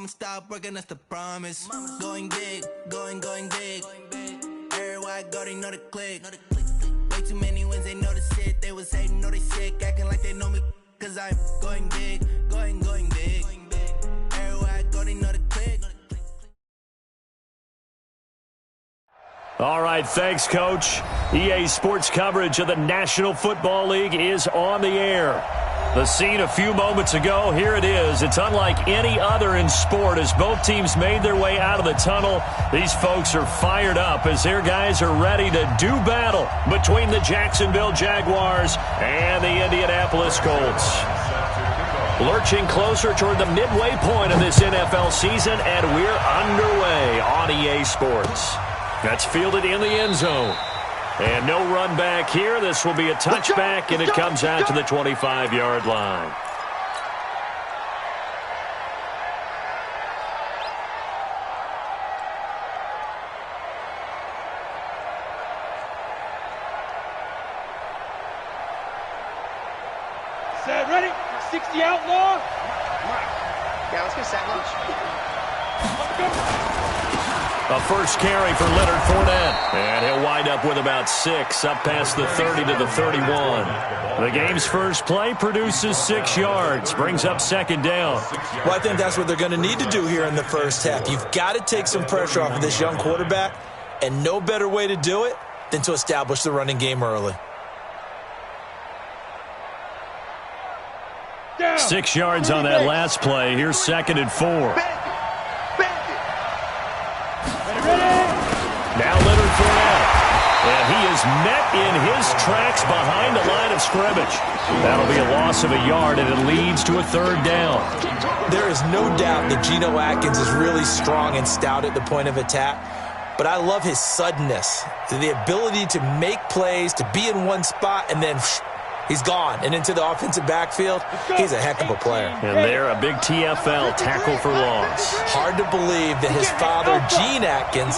I'ma stop working, that's the promise. Going big, going big. Everywhere I go, they know the click. Way too many wins, they know the shit. They was hating, know they sick, acting like they know me. Cause I'm going big, going big. Everywhere I go, they know the click. All right, thanks, Coach. EA Sports coverage of the National Football League is on the air. The scene a few moments ago, here it is. It's unlike any other in sport as both teams made their way out of the tunnel. These folks are fired up as their guys are ready to do battle between the Jacksonville Jaguars and the Indianapolis Colts. Lurching closer toward the midway point of this NFL season, and we're underway on EA Sports. That's fielded in the end zone. And no run back here. This will be a touchback, and it comes out to the 25-yard line. Set, ready? 60 outlaw. Yeah, let's go set lunch. A first carry for Leonard Fournette. And he'll wind up with about 6, up past the 30 to the 31. The game's first play produces 6 yards, brings up second down. Well, I think that's what they're going to need to do here in the first half. You've got to take some pressure off of this young quarterback, and no better way to do it than to establish the running game early. 6 yards on that last play. Here's 2nd and 4. Now Leonard Fournette. And he is met in his tracks behind the line of scrimmage. That'll be a loss of a yard, and it leads to a 3rd down. There is no doubt that Geno Atkins is really strong and stout at the point of attack. But I love his suddenness, the ability to make plays, to be in one spot, and then he's gone. And into the offensive backfield, he's a heck of a player. And there, a big TFL, tackle for loss. Hard to believe that his father, Gene Atkins,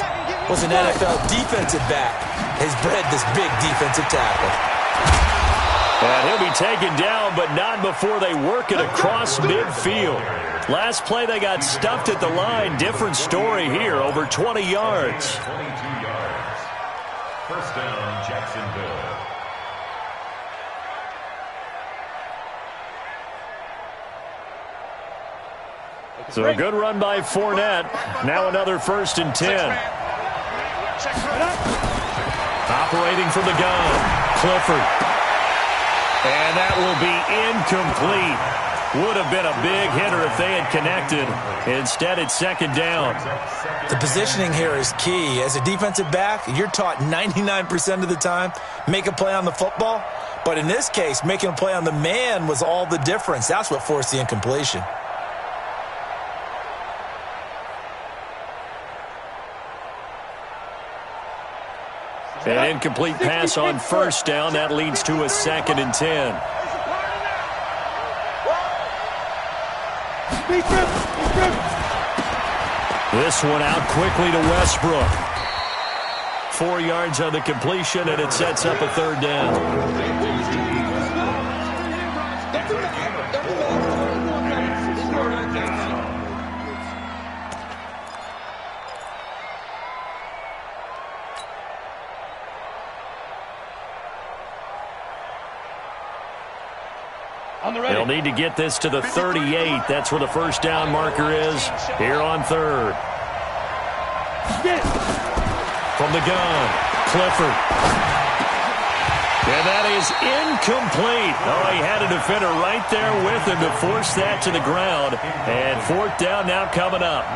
was an NFL defensive back. Has bred this big defensive tackle. And he'll be taken down, but not before they work it across midfield. Last play, they got stuffed at the line. Different story here, over 20 yards. 22 yards. First down, Jacksonville. So a good run by Fournette. Now another 1st and 10. Operating from the gun, Clifford. And that will be incomplete. Would have been a big hitter if they had connected. Instead, it's 2nd down. The positioning here is key. As a defensive back, you're taught 99% of the time, make a play on the football. But in this case, making a play on the man was all the difference. That's what forced the incompletion. An incomplete pass on 1st down. That leads to a 2nd and 10. This one out quickly to Westbrook. 4 yards on the completion, and it sets up a 3rd down. They'll need to get this to the 38. That's where the 1st down marker is here on 3rd. From the gun, Clifford. And that is incomplete. Oh, he had a defender right there with him to force that to the ground. And 4th down now coming up.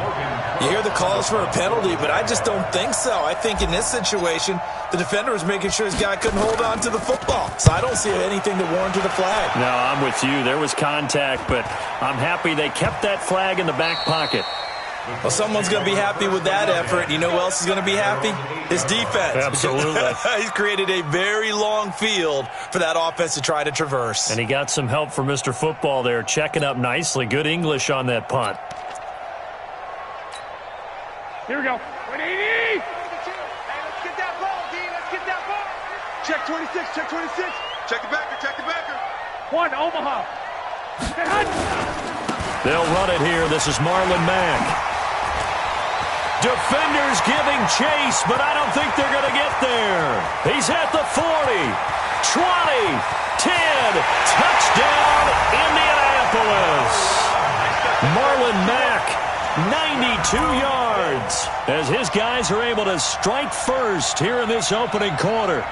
You hear the calls for a penalty, but I just don't think so. I think in this situation, the defender was making sure his guy couldn't hold on to the football. So I don't see anything to warrant a flag. No, I'm with you. There was contact, but I'm happy they kept that flag in the back pocket. Well, someone's going to be happy with that effort. You know who else is going to be happy? His defense. Absolutely. He's created a very long field for that offense to try to traverse. And he got some help from Mr. Football there, checking up nicely. Good English on that punt. Here we go. 180. Hey, let's get that ball, D. Let's get that ball. Check 26. Check 26. Check the backer. Check the backer. 1, Omaha. They'll run it here. This is Marlon Mack. Defenders giving chase, but I don't think they're going to get there. He's at the 40, 20, 10. Touchdown, Indianapolis. Marlon Mack, 92 yards, as his guys are able to strike first here in this opening quarter.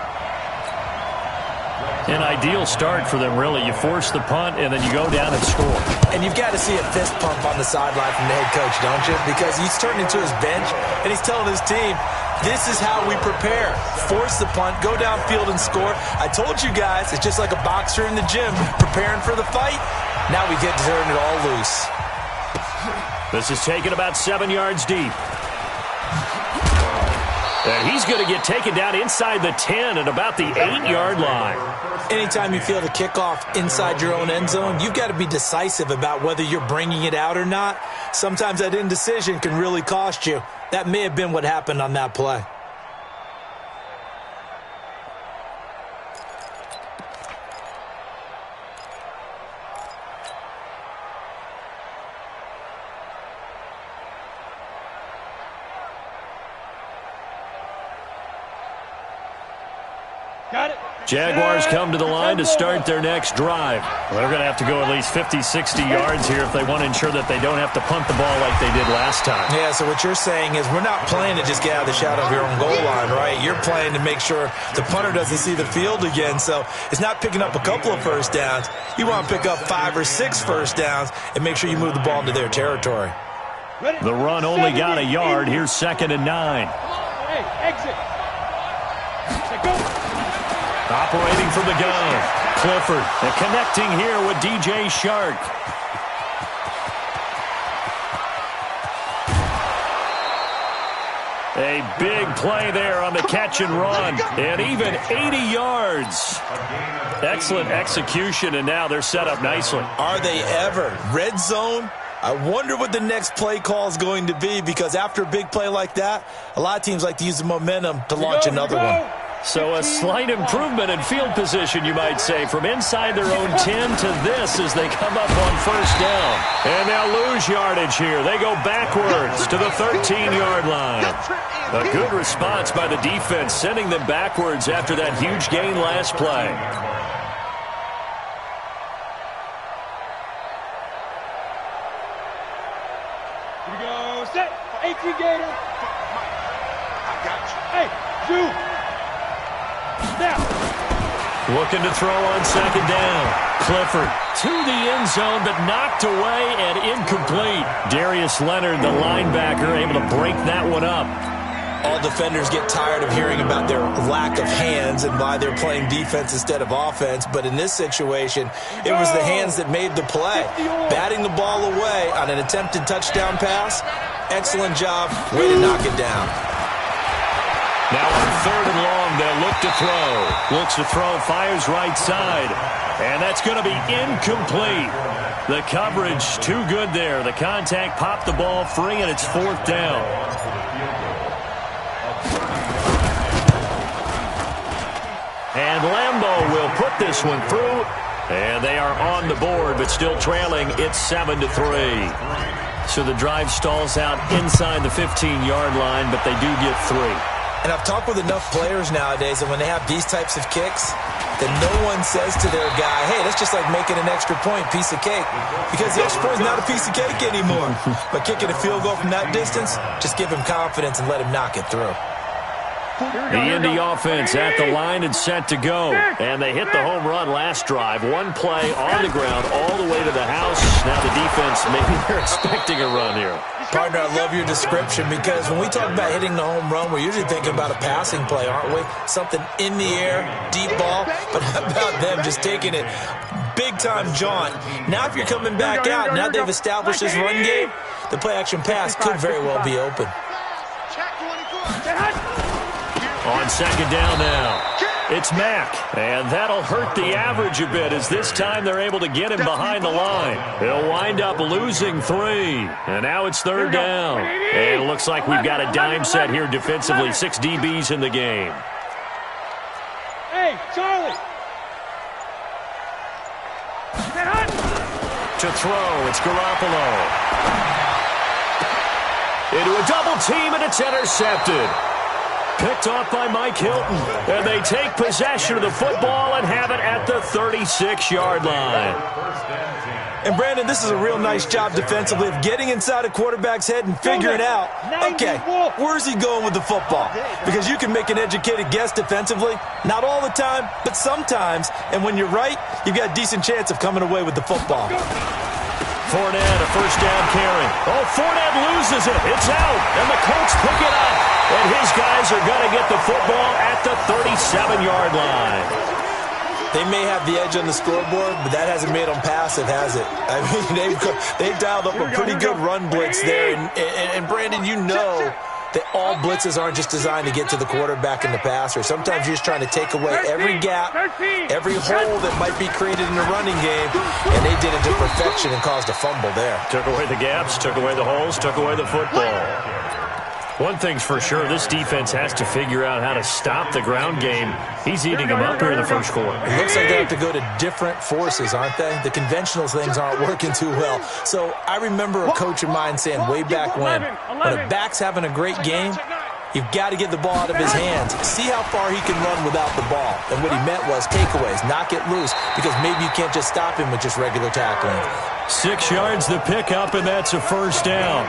An ideal start for them, really. You force the punt, and then you go down and score. And you've got to see a fist pump on the sideline from the head coach, don't you? Because he's turned into his bench, and he's telling his team, this is how we prepare. Force the punt, go downfield and score. I told you guys, it's just like a boxer in the gym preparing for the fight. Now we get to turn it all loose. This is taken about 7 yards deep. And he's going to get taken down inside the 10 at about the 8-yard line. Anytime you feel the kickoff inside your own end zone, you've got to be decisive about whether you're bringing it out or not. Sometimes that indecision can really cost you. That may have been what happened on that play. Jaguars come to the line to start their next drive. Well, they're going to have to go at least 50, 60 yards here if they want to ensure that they don't have to punt the ball like they did last time. Yeah, so what you're saying is we're not playing to just get out of the shadow of your own goal line, right? You're playing to make sure the punter doesn't see the field again. So it's not picking up a couple of first downs. You want to pick up 5 or 6 first downs and make sure you move the ball into their territory. The run only got a yard. Here's 2nd and 9. Hey, exit. Go. Operating from the gun, Clifford, and connecting here with DJ Shark. A big play there on the catch and run, and even 80 yards. Excellent execution, and now they're set up nicely. Are they ever? Red zone? I wonder what the next play call is going to be, because after a big play like that, a lot of teams like to use the momentum to launch another one. So a slight improvement in field position, you might say, from inside their own 10 to this as they come up on first down. And they'll lose yardage here. They go backwards to the 13-yard line. A good response by the defense, sending them backwards after that huge gain last play. Here we go. Set. 18 Gator. I got you. Hey, Zoo. Now. Looking to throw on 2nd down. Clifford to the end zone, but knocked away and incomplete. Darius Leonard, the linebacker, able to break that one up. All defenders get tired of hearing about their lack of hands and why they're playing defense instead of offense. But in this situation, it was the hands that made the play. Batting the ball away on an attempted touchdown pass. Excellent job. Way to knock it down. Now on 3rd and long, they'll look to throw. Looks to throw, fires right side. And that's going to be incomplete. The coverage too good there. The contact popped the ball free, and it's 4th down. And Lambeau will put this one through. And they are on the board, but still trailing. It's 7-3. So the drive stalls out inside the 15-yard line, but they do get 3. And I've talked with enough players nowadays that when they have these types of kicks, that no one says to their guy, hey, that's just like making an extra point, piece of cake. Because the extra point is not a piece of cake anymore. But kicking a field goal from that distance, just give him confidence and let him knock it through. The Indy offense at the line and set to go. And they hit the home run last drive. One play on the ground all the way to the house. Now the defense, maybe they're expecting a run here. Partner, I love your description, because when we talk about hitting the home run, we're usually thinking about a passing play, aren't we? Something in the air, deep ball. But how about them just taking it big-time jaunt? Now if you're coming back out, now they've established this run game, the play-action pass could very well be open. On 2nd down now, it's Mack, and that'll hurt the average a bit as this time they're able to get him behind the line. He'll wind up losing 3, and now it's 3rd down. And it looks like we've got a dime set here defensively, 6 DBs in the game. Hey, Charlie. To throw, it's Garoppolo. Into a double team, and it's intercepted. Picked off by Mike Hilton. And they take possession of the football and have it at the 36-yard line. And, Brandon, this is a real nice job defensively of getting inside a quarterback's head and figuring out, okay, where's he going with the football? Because you can make an educated guess defensively. Not all the time, but sometimes. And when you're right, you've got a decent chance of coming away with the football. Fournette, a first down carry. Oh, Fournette loses it. It's out. And the Colts pick it up. And his guys are going to get the football at the 37-yard line. They may have the edge on the scoreboard, but that hasn't made them passive, has it? I mean, they've dialed up a pretty good run blitz there. And Brandon, you know that all blitzes aren't just designed to get to the quarterback and the passer. Sometimes you're just trying to take away every gap, every hole that might be created in the running game, and they did it to perfection and caused a fumble there. Took away the gaps, took away the holes, took away the football. One thing's for sure, this defense has to figure out how to stop the ground game. He's eating them up here in the first quarter. It looks like they have to go to different forces, aren't they? The conventional things aren't working too well. So I remember a coach of mine saying way back when a back's having a great game, you've got to get the ball out of his hands. See how far he can run without the ball. And what he meant was takeaways, knock it loose, because maybe you can't just stop him with just regular tackling. 6 yards the pickup, and that's a first down.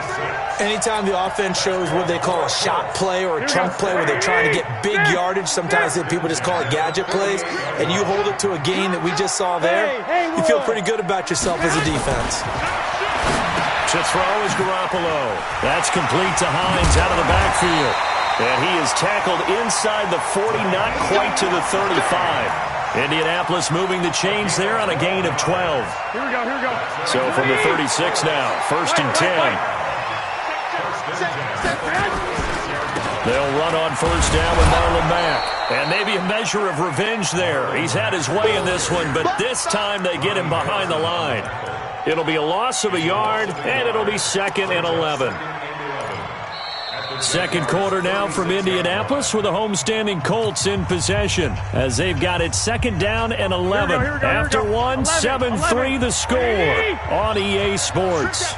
Anytime the offense shows what they call a shot play or a chunk play where they're trying to get big yardage, sometimes people just call it gadget plays, and you hold it to a gain that we just saw there, you feel pretty good about yourself as a defense. To throw is Garoppolo. That's complete to Hines out of the backfield. And he is tackled inside the 40, not quite to the 35. Indianapolis moving the chains there on a gain of 12. Here we go. So from the 36 now, first and 10. They'll run on first down with Marlon Mack. And maybe a measure of revenge there. He's had his way in this one, but this time they get him behind the line. It'll be a loss of a yard, and it'll be 2nd and 11. Second quarter now from Indianapolis with the homestanding Colts in possession as they've got it 2nd down and 11. After one, 7-3 the score on EA Sports.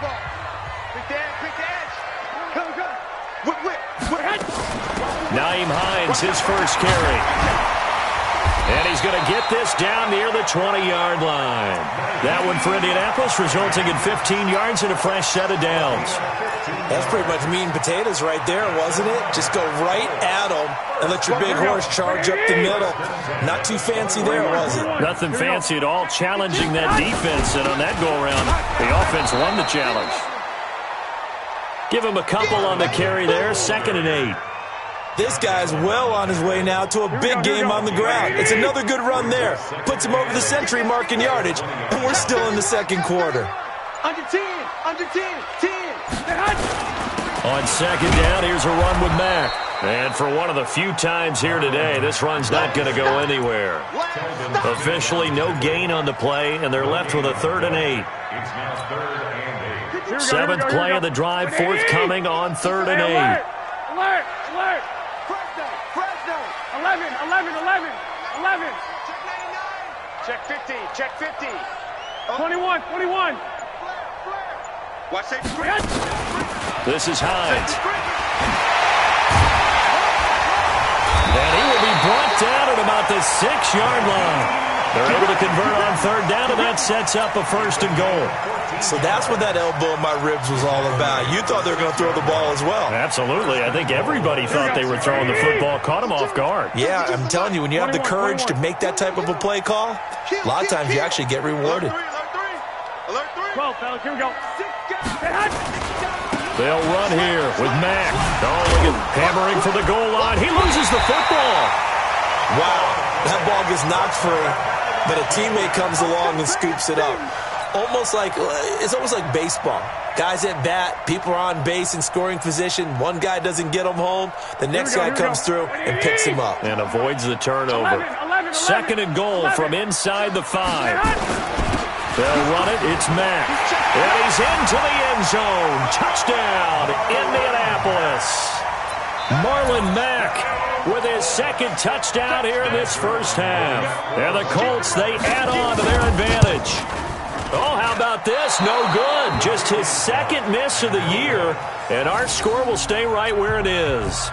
Nyheim Hines, his first carry. And he's going to get this down near the 20-yard line. That one for Indianapolis, resulting in 15 yards and a fresh set of downs. That's pretty much meat and potatoes right there, wasn't it? Just go right at them and let your big horse charge up the middle. Not too fancy there, was it? Nothing fancy at all, challenging that defense. And on that go-around, the offense won the challenge. Give him a couple on the carry there, 2nd and 8. This guy's well on his way now to a big game on the ground. It's another good run there. Puts him over the century mark in yardage, and we're still in the second quarter. Under 10. On 2nd down, here's a run with Mack. And for one of the few times here today, this run's not going to go anywhere. Officially no gain on the play, and they're left with a 3rd and 8. 7th play of the drive, forthcoming on 3rd and 8. Alert. Fresno. 11. Check 50. 21. Watch that. This is Hines. And he will be brought down at about the 6-yard line. They're able to convert on 3rd down, and that sets up a 1st and goal. So that's what that elbow in my ribs was all about. You thought they were going to throw the ball as well. Absolutely. I think everybody thought they were throwing the football, caught him off guard. Yeah, I'm telling you, when you have the courage to make that type of a play call, a lot of times you actually get rewarded. 12, fellas, here we go. They'll run here with Mack. Oh, look at hammering for the goal line. He loses the football. Wow, that ball gets knocked free, but a teammate comes along and scoops it up. It's almost like baseball. Guys at bat, people are on base in scoring position. One guy doesn't get him home. The next guy comes through and picks him up. And avoids the turnover. 2nd and goal from inside the 5. They'll run it. It's Mack. And he's into the end zone. Touchdown, Indianapolis. Marlon Mack with his 2nd touchdown here in this first half. And the Colts, they add on to their advantage. Oh, how about this? No good. Just his second miss of the year, and our score will stay right where it is.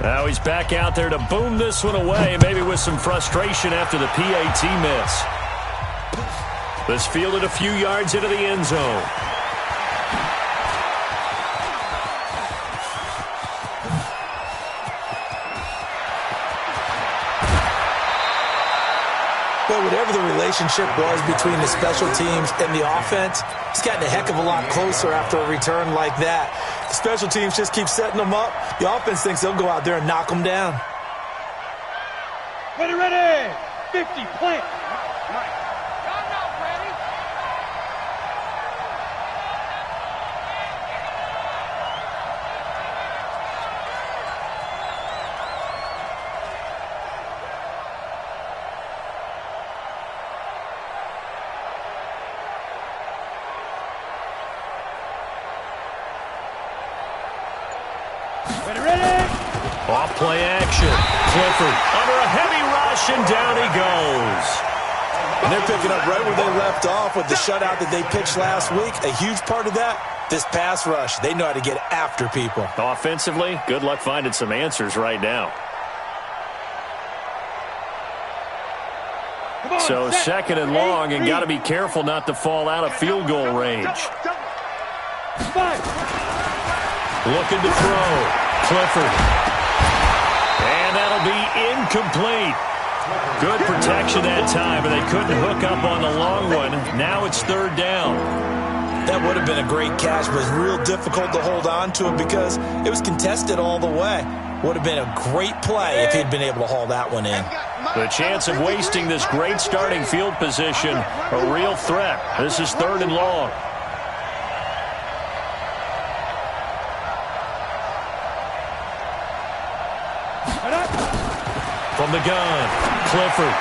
Now he's back out there to boom this one away, maybe with some frustration after the PAT miss. This fielded a few yards into the end zone. But whatever the relationship was between the special teams and the offense, it's gotten a heck of a lot closer after a return like that. The special teams just keep setting them up. The offense thinks they'll go out there and knock them down. Ready, ready. 50, plant. Off play action. Clifford under a heavy rush, and down he goes. And they're picking up right where they left off with the shutout that they pitched last week. A huge part of that, this pass rush. They know how to get after people. Offensively, good luck finding some answers right now. So second and long, and got to be careful not to fall out of field goal range. Looking to throw. Clifford. And that'll be incomplete. Good protection that time, but they couldn't hook up on the long one. Now it's third down. That would have been a great catch, but it's real difficult to hold on to it because it was contested all the way. Would have been a great play if he'd been able to haul that one in. The chance of wasting this great starting field position, a real threat. This is third and long. From the gun, Clifford.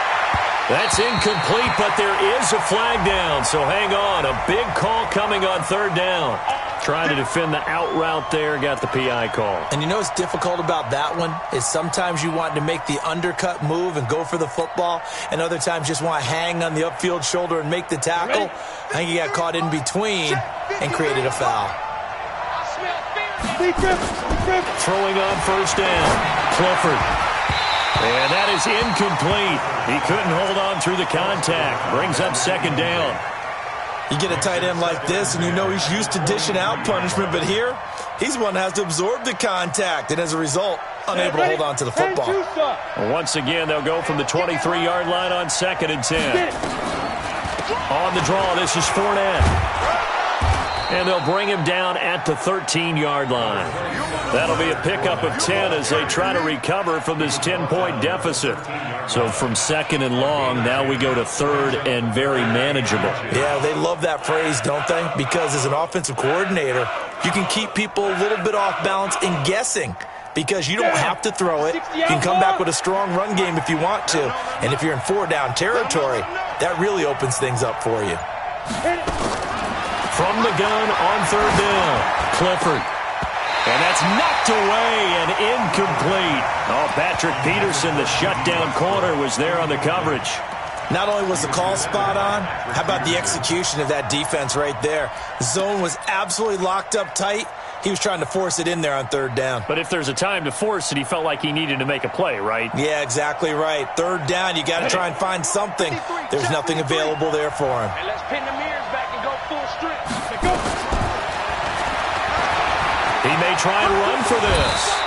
That's incomplete, but there is a flag down, so hang on. A big call coming on third down. Trying to defend the out route there, got the PI call. And you know what's difficult about that one is sometimes you want to make the undercut move and go for the football, and other times just want to hang on the upfield shoulder and make the tackle. I think he got caught in between and created a foul. Throwing on first down, Clifford. And that is incomplete. He couldn't hold on through the contact. Brings up second down. You get a tight end like this, and you know he's used to dishing out punishment, but here, he's one that has to absorb the contact, and as a result, unable to hold on to the football. Once again, they'll go from the 23-yard line on second and 10. On the draw, this is Fournette. And they'll bring him down at the 13-yard line. That'll be a pickup of 10 as they try to recover from this 10-point deficit. So from second and long, now we go to third and very manageable. Yeah, they love that phrase, don't they? Because as an offensive coordinator, you can keep people a little bit off balance and guessing because you don't have to throw it. You can come back with a strong run game if you want to. And if you're in four-down territory, that really opens things up for you. From the gun on third down, Clifford. And that's knocked away and incomplete. Oh, Patrick Peterson, the shutdown corner, was there on the coverage. Not only was the call spot on, how about the execution of that defense right there? The zone was absolutely locked up tight. He was trying to force it in there on third down. But if there's a time to force it, he felt like he needed to make a play, right? Yeah, exactly right. Third down, you got to try and find something. There's nothing available there for him. And let's pin the mirrors back and go full strength. He may try and run for this.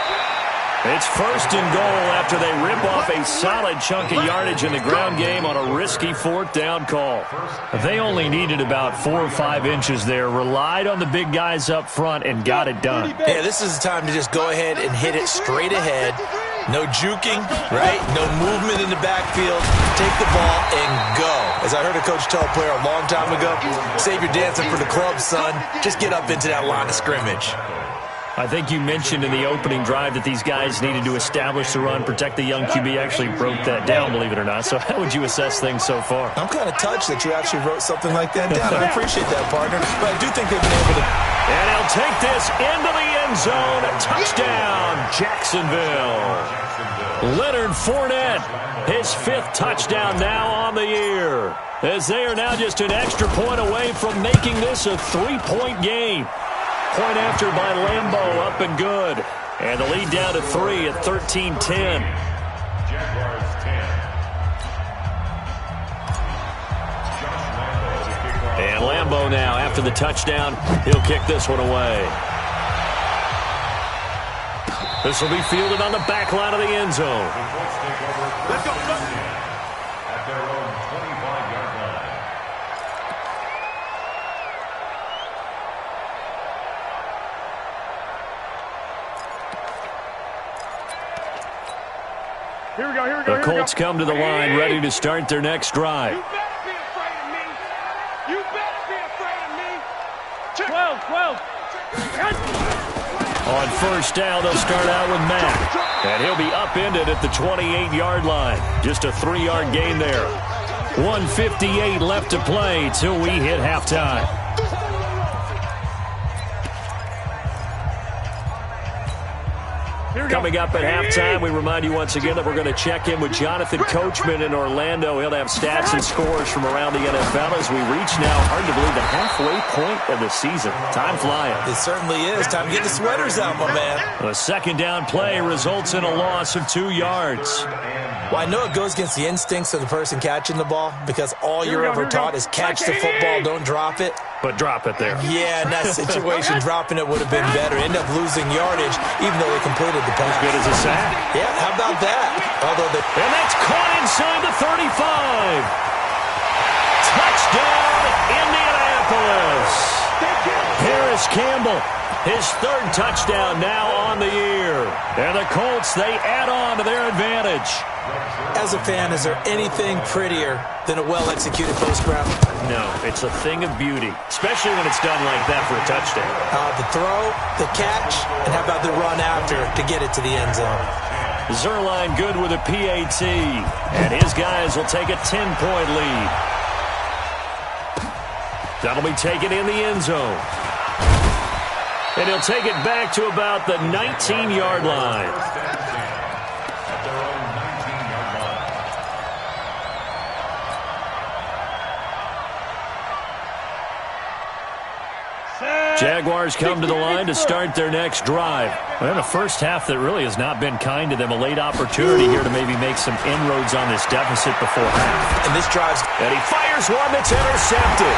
It's first and goal after they rip off a solid chunk of yardage in the ground game on a risky fourth down call. They only needed about 4 or 5 inches there, relied on the big guys up front, and got it done. Yeah, this is the time to just go ahead and hit it straight ahead. No juking, right? No movement in the backfield. Take the ball and go. As I heard a coach tell a player a long time ago, save your dancing for the club, son. Just get up into that line of scrimmage. I think you mentioned in the opening drive that these guys needed to establish the run, protect the young QB. Actually broke that down, believe it or not. So how would you assess things so far? I'm kind of touched that you actually wrote something like that down. I appreciate that, partner. But I do think they've been able to And he'll take this into the end zone. Touchdown, Jacksonville. Leonard Fournette, his 5th touchdown now on the year, as they are now just an extra point away from making this a 3-point game. Point after by Lambeau, up and good. And the lead down to 3 at 13-10. Jaguars 10. And Lambeau now, after the touchdown, he'll kick this one away. This will be fielded on the back line of the end zone. Let's go. At their own 25-yard line. Here we go. The Colts come to the line, ready to start their next drive. You better be afraid of me. You better be afraid of me. 12. On first down, they'll start out with Matt. And he'll be upended at the 28-yard line. Just a 3-yard gain there. 1:58 left to play till we hit halftime. Coming up at halftime, we remind you once again that we're going to check in with Jonathan Coachman in Orlando. He'll have stats and scores from around the NFL as we reach now, hard to believe, the halfway point of the season. Time flying. It certainly is. Time to get the sweaters out, my man. A second down play results in a loss of 2 yards. Well, I know it goes against the instincts of the person catching the ball because all you're ever taught is catch the football, don't drop it. But drop it there. Yeah, in that situation, dropping it would have been better. End up losing yardage, even though they completed the pass. As good as a sack. Yeah, how about that? And that's caught inside the 35. Touchdown, Indianapolis. Harris Campbell, his 3rd touchdown now on the year. And the Colts, they add on to their advantage. As a fan, is there anything prettier than a well-executed post route? No, it's a thing of beauty, especially when it's done like that for a touchdown. The throw, the catch, and how about the run after to get it to the end zone? Zerline good with a PAT, and his guys will take a 10-point lead. That'll be taken in the end zone. And he'll take it back to about the 19-yard line. Jaguars come to the line to start their next drive. Well, the first half that really has not been kind to them. A late opportunity here to maybe make some inroads on this deficit before half. And this drive's... And he fires one that's intercepted.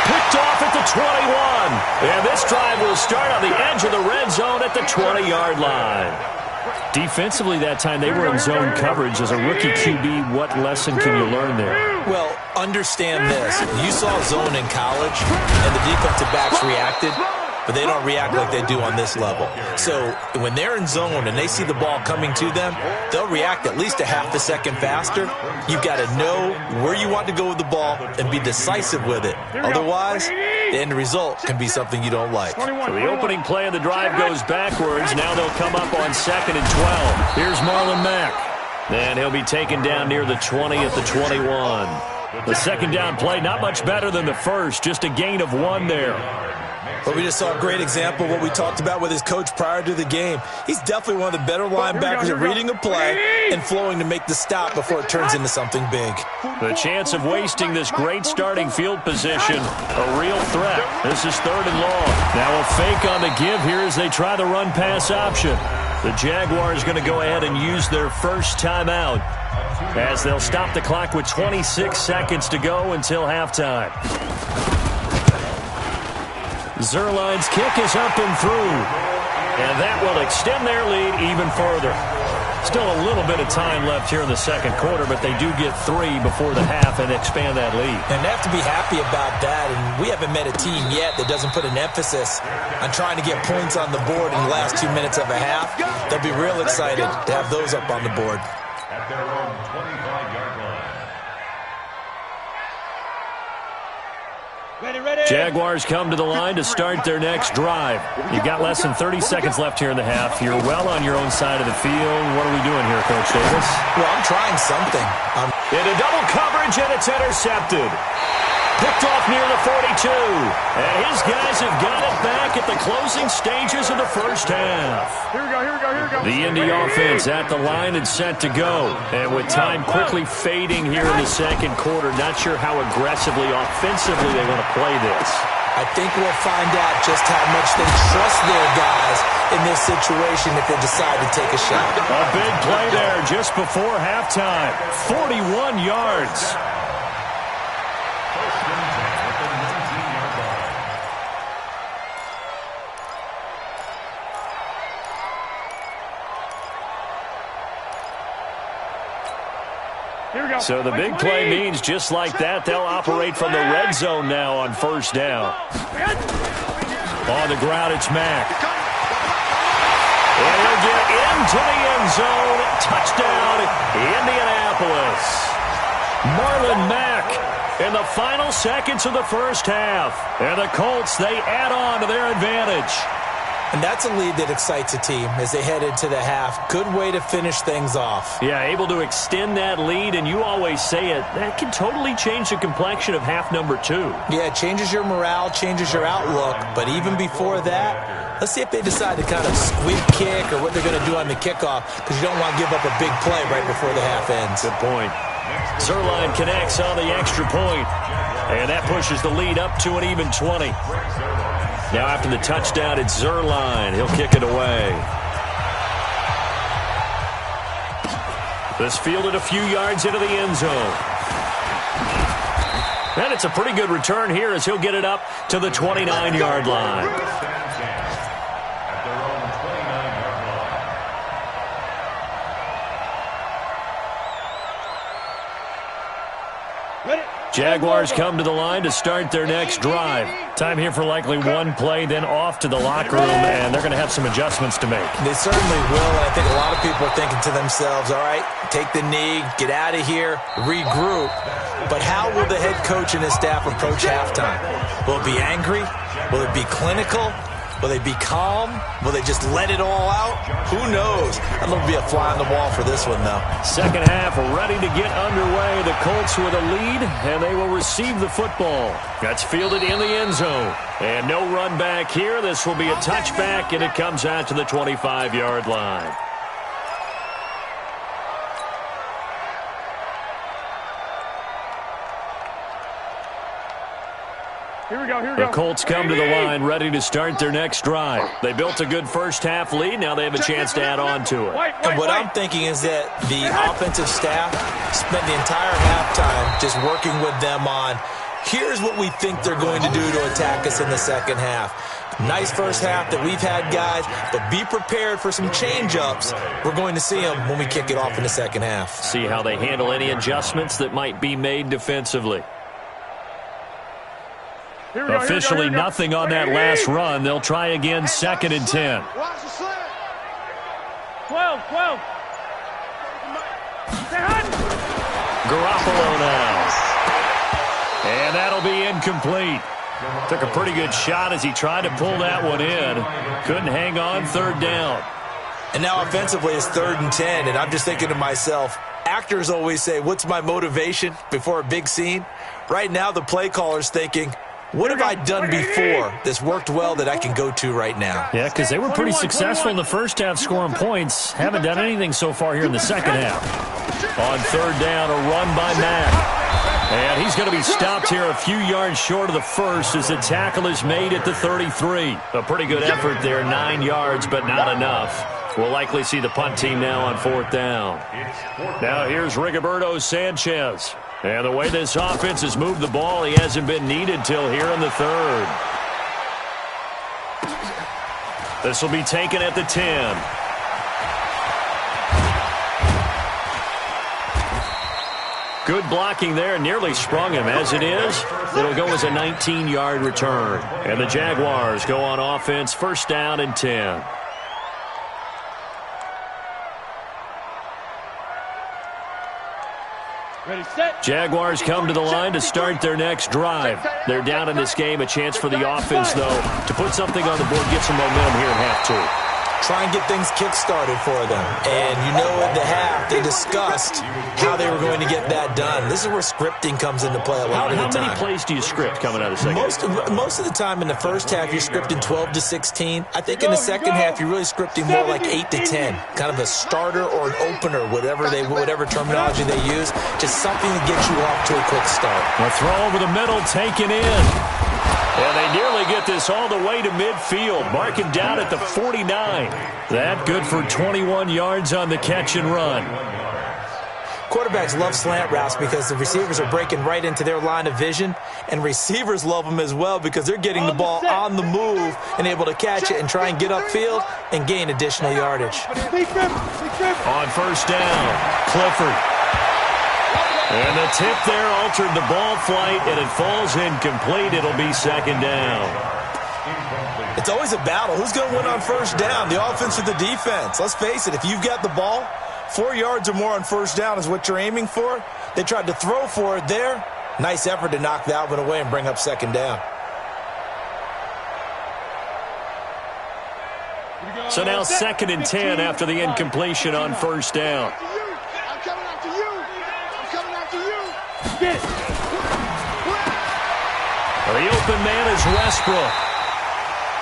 Picked off at the 21. And this drive will start on the edge of the red zone at the 20-yard line. Defensively that time, they were in zone coverage. As a rookie QB, what lesson can you learn there? Well, understand this. You saw zone in college, and the defensive backs reacted, but they don't react like they do on this level. So when they're in zone and they see the ball coming to them, they'll react at least a half a second faster. You've got to know where you want to go with the ball and be decisive with it. Otherwise, the end result can be something you don't like. So the opening play of the drive goes backwards. Now they'll come up on 2nd and 12. Here's Marlon Mack. And he'll be taken down near the 20 at the 21. The second down play, not much better than the first. Just a gain of 1 there. But we just saw a great example of what we talked about with his coach prior to the game. He's definitely one of the better linebackers at reading a play and flowing to make the stop before it turns into something big. The chance of wasting this great starting field position, a real threat. This is 3rd and long. Now a fake on the give here as they try the run-pass option. The Jaguars going to go ahead and use their first timeout as they'll stop the clock with 26 seconds to go until halftime. Zerline's kick is up and through, and that will extend their lead even further. Still a little bit of time left here in the second quarter, but they do get 3 before the half and expand that lead. And they have to be happy about that, and we haven't met a team yet that doesn't put an emphasis on trying to get points on the board in the last 2 minutes of a half. They'll be real excited to have those up on the board. At their own 25-yard line. Ready. Jaguars come to the line to start their next drive. You've got less than 30 seconds left here in the half. You're well on your own side of the field. What are we doing here, Coach Davis? Well, I'm trying something. Into double coverage, and it's intercepted. picked off near the 42. And his guys have got it back at the closing stages of the first half. Here we go. The Indy offense at the line and set to go. And with time quickly fading here in the second quarter, not sure how aggressively, offensively they want to play this. I think we'll find out just how much they trust their guys in this situation if they decide to take a shot. A big play there just before halftime. 41 yards. So the big play means just like that, they'll operate from the red zone now on first down. On the ground, it's Mack. And he'll get into the end zone. Touchdown, Indianapolis. Marlon Mack in the final seconds of the first half. And the Colts, they add on to their advantage. And that's a lead that excites a team as they head into the half. Good way to finish things off. Yeah, able to extend that lead, and you always say it, that can totally change the complexion of half number 2. Yeah, it changes your morale, changes your outlook. But even before that, let's see if they decide to kind of squib kick or what they're going to do on the kickoff, because you don't want to give up a big play right before the half ends. Good point. Zuerlein connects on the extra point, and that pushes the lead up to an even 20. Now after the touchdown, it's Zuerlein. He'll kick it away. This fielded a few yards into the end zone. And it's a pretty good return here as he'll get it up to the 29-yard line. Jaguars come to the line to start their next drive. Time here for likely one play, then off to the locker room, and they're going to have some adjustments to make. They certainly will, and I think a lot of people are thinking to themselves, all right, take the knee, get out of here, regroup. But how will the head coach and his staff approach halftime? Will it be angry? Will it be clinical? Will they be calm? Will they just let it all out? Who knows? I'd love to be a fly on the wall for this one, though. Second half ready to get underway. The Colts with a lead, and they will receive the football. That's fielded in the end zone. And no run back here. This will be a touchback, and it comes out to the 25-yard line. Here we go. The Colts come to the line ready to start their next drive. They built a good first half lead. Now they have a chance to add on to it. And what I'm thinking is that the offensive staff spent the entire halftime just working with them on, here's what we think they're going to do to attack us in the second half. Nice first half that we've had, guys, but be prepared for some change-ups. We're going to see them when we kick it off in the second half. See how they handle any adjustments that might be made defensively. Officially nothing on that last run. They'll try again, 2nd and 10. 12. Garoppolo now. And that'll be incomplete. Took a pretty good shot as he tried to pull that one in. Couldn't hang on, 3rd down. And now offensively it's 3rd and 10, and I'm just thinking to myself, actors always say, what's my motivation before a big scene? Right now the play caller's thinking, what have I done before that's worked well that I can go to right now? Yeah, because they were pretty successful in the first half scoring points. Haven't done anything so far here in the second half. On 3rd down, a run by Mack. And he's going to be stopped here a few yards short of the first as the tackle is made at the 33. A pretty good effort there, 9 yards, but not enough. We'll likely see the punt team now on 4th down. Now here's Rigoberto Sanchez. And the way this offense has moved the ball, he hasn't been needed till here in the 3rd. This will be taken at the 10. Good blocking there, nearly sprung him. As it is, it'll go as a 19-yard return. And the Jaguars go on offense, 1st down and 10. Ready, set. Jaguars come to the line to start their next drive. They're down in this game. A chance for the offense, though, to put something on the board, get some momentum here in half 2. try and get things kick-started for them. And you know at the half, they discussed how they were going to get that done. This is where scripting comes into play a lot of the time. How many plays do you script coming out of the second? Most of the time in the first half, you're scripting 12 to 16. I think in the second half, you're really scripting more like 8 to 10. Kind of a starter or an opener, whatever terminology they use. Just something to get you off to a quick start. A throw over the middle, taken in. And they nearly get this all the way to midfield. Mark it down at the 49. That good for 21 yards on the catch and run. Quarterbacks love slant routes because the receivers are breaking right into their line of vision, and receivers love them as well because they're getting the ball on the move and able to catch it and try and get upfield and gain additional yardage. On first down, Clifford. And the tip there altered the ball flight, and it falls incomplete. It'll be second down. It's always a battle. Who's going to win on first down, the offense or the defense? Let's face it, if you've got the ball, 4 yards or more on first down is what you're aiming for. They tried to throw for it there. Nice effort to knock that one away and bring up second down. So now 2nd and 10 after the incompletion on first down. The open man is Westbrook.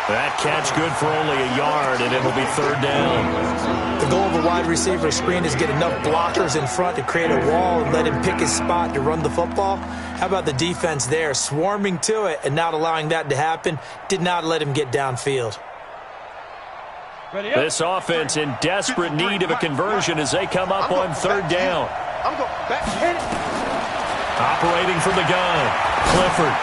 That catch good for only a yard, and it'll be third down. The goal of a wide receiver screen is get enough blockers in front to create a wall and let him pick his spot to run the football. How about the defense there, swarming to it and not allowing that to happen? Did not let him get downfield. This offense in desperate need of a conversion as they come up on third down. Operating from the gun, Clifford.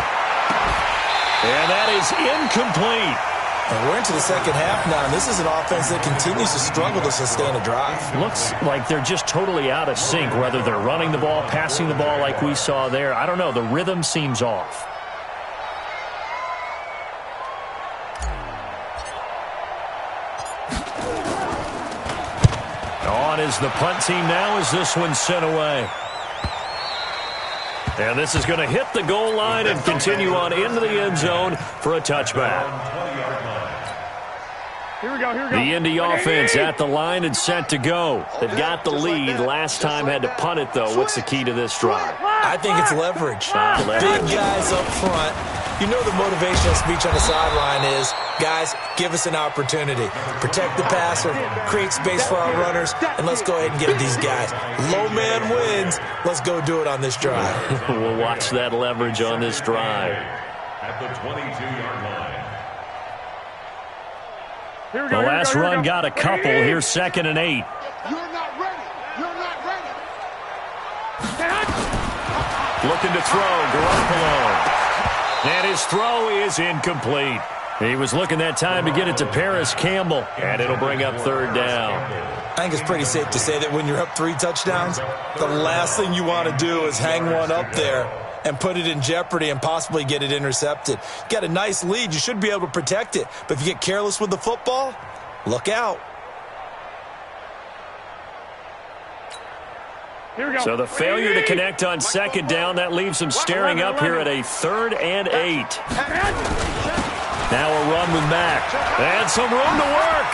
And that is incomplete. And we're into the second half now, and this is an offense that continues to struggle to sustain a drive. Looks like they're just totally out of sync, whether they're running the ball, passing the ball like we saw there. I don't know. The rhythm seems off. On is the punt team now as this one's sent away. And this is going to hit the goal line and continue on into the end zone for a touchback. Here we go. The Indy offense at the line and set to go. They've got the lead. Last time had to punt it, though. What's the key to this drive? I think it's leverage. Big guys up front. You know the motivational speech on the sideline is, guys, give us an opportunity. Protect the passer, create space for our runners, and let's go ahead and get these guys. Low man wins. Let's go do it on this drive. We'll watch that leverage on this drive. At the 22-yard line. The last run got a couple. Here's 2nd and 8. You're not ready. You're not ready. Looking to throw, Garoppolo. And his throw is incomplete. He was looking that time to get it to Paris Campbell, and it'll bring up third down. I think it's pretty safe to say that when you're up 3 touchdowns, the last thing you want to do is hang one up there and put it in jeopardy and possibly get it intercepted. You got a nice lead. You should be able to protect it. But if you get careless with the football, look out. Here we go. So the failure to connect on second down, that leaves them staring up here at a 3rd and 8. Now a run with Mack. And some room to work.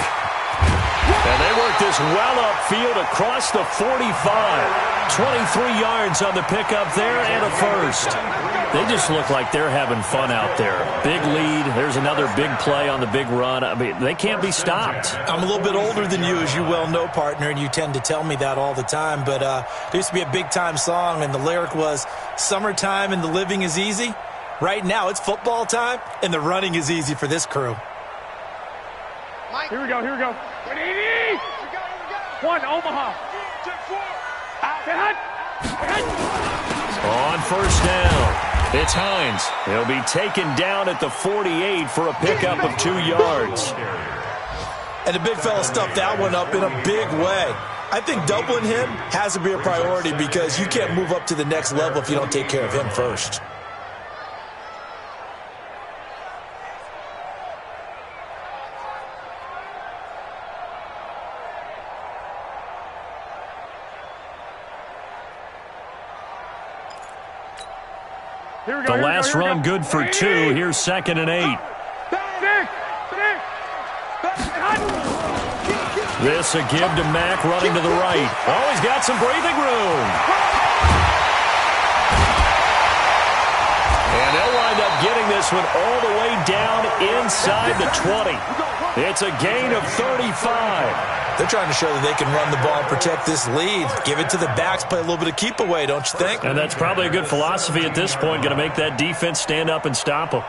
And they work this well upfield across the 45. 23 yards on the pickup there and a first. They just look like they're having fun out there. Big lead. There's another big play on the big run. I mean, they can't be stopped. I'm a little bit older than you, as you well know, partner, and you tend to tell me that all the time. But there used to be a big-time song, and the lyric was, "Summertime and the living is easy." Right now, it's football time, and the running is easy for this crew. Here we go. Here we go. 1, Omaha. On first down, it's Hines. He'll be taken down at the 48 for a pickup of 2 yards. And the big fella stuffed that one up in a big way. I think doubling him has to be a priority because you can't move up to the next level if you don't take care of him first. The last run good for 2. Here's 2nd and 8. This a give to Mack running to the right. Oh, he's got some breathing room. And they'll wind up getting this one all the way down inside the 20. It's a gain of 35. They're trying to show that they can run the ball and protect this lead. Give it to the backs, play a little bit of keep away, don't you think? And that's probably a good philosophy at this point, going to make that defense stand up and stop them.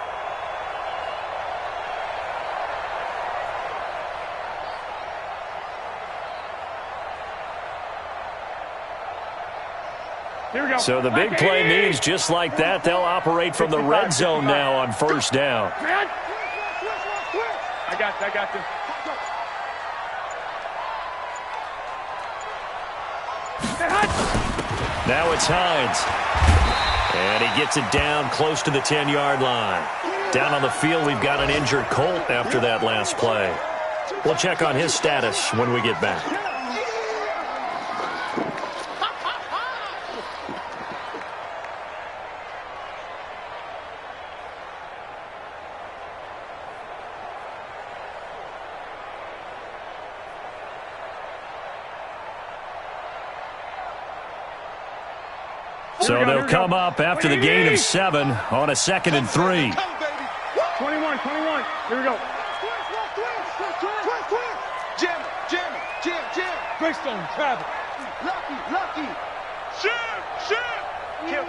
Here we go. So the big play means just like that, they'll operate from the red zone now on first down. I got this. Now it's Hines. And he gets it down close to the 10-yard line. Down on the field, we've got an injured Colt after that last play. We'll check on his status when we get back. So they'll come up after the gain of 7 on a 2nd and 3. 21. Here we go. Jim. Greystone, travel. Lucky. Shoot. Kill.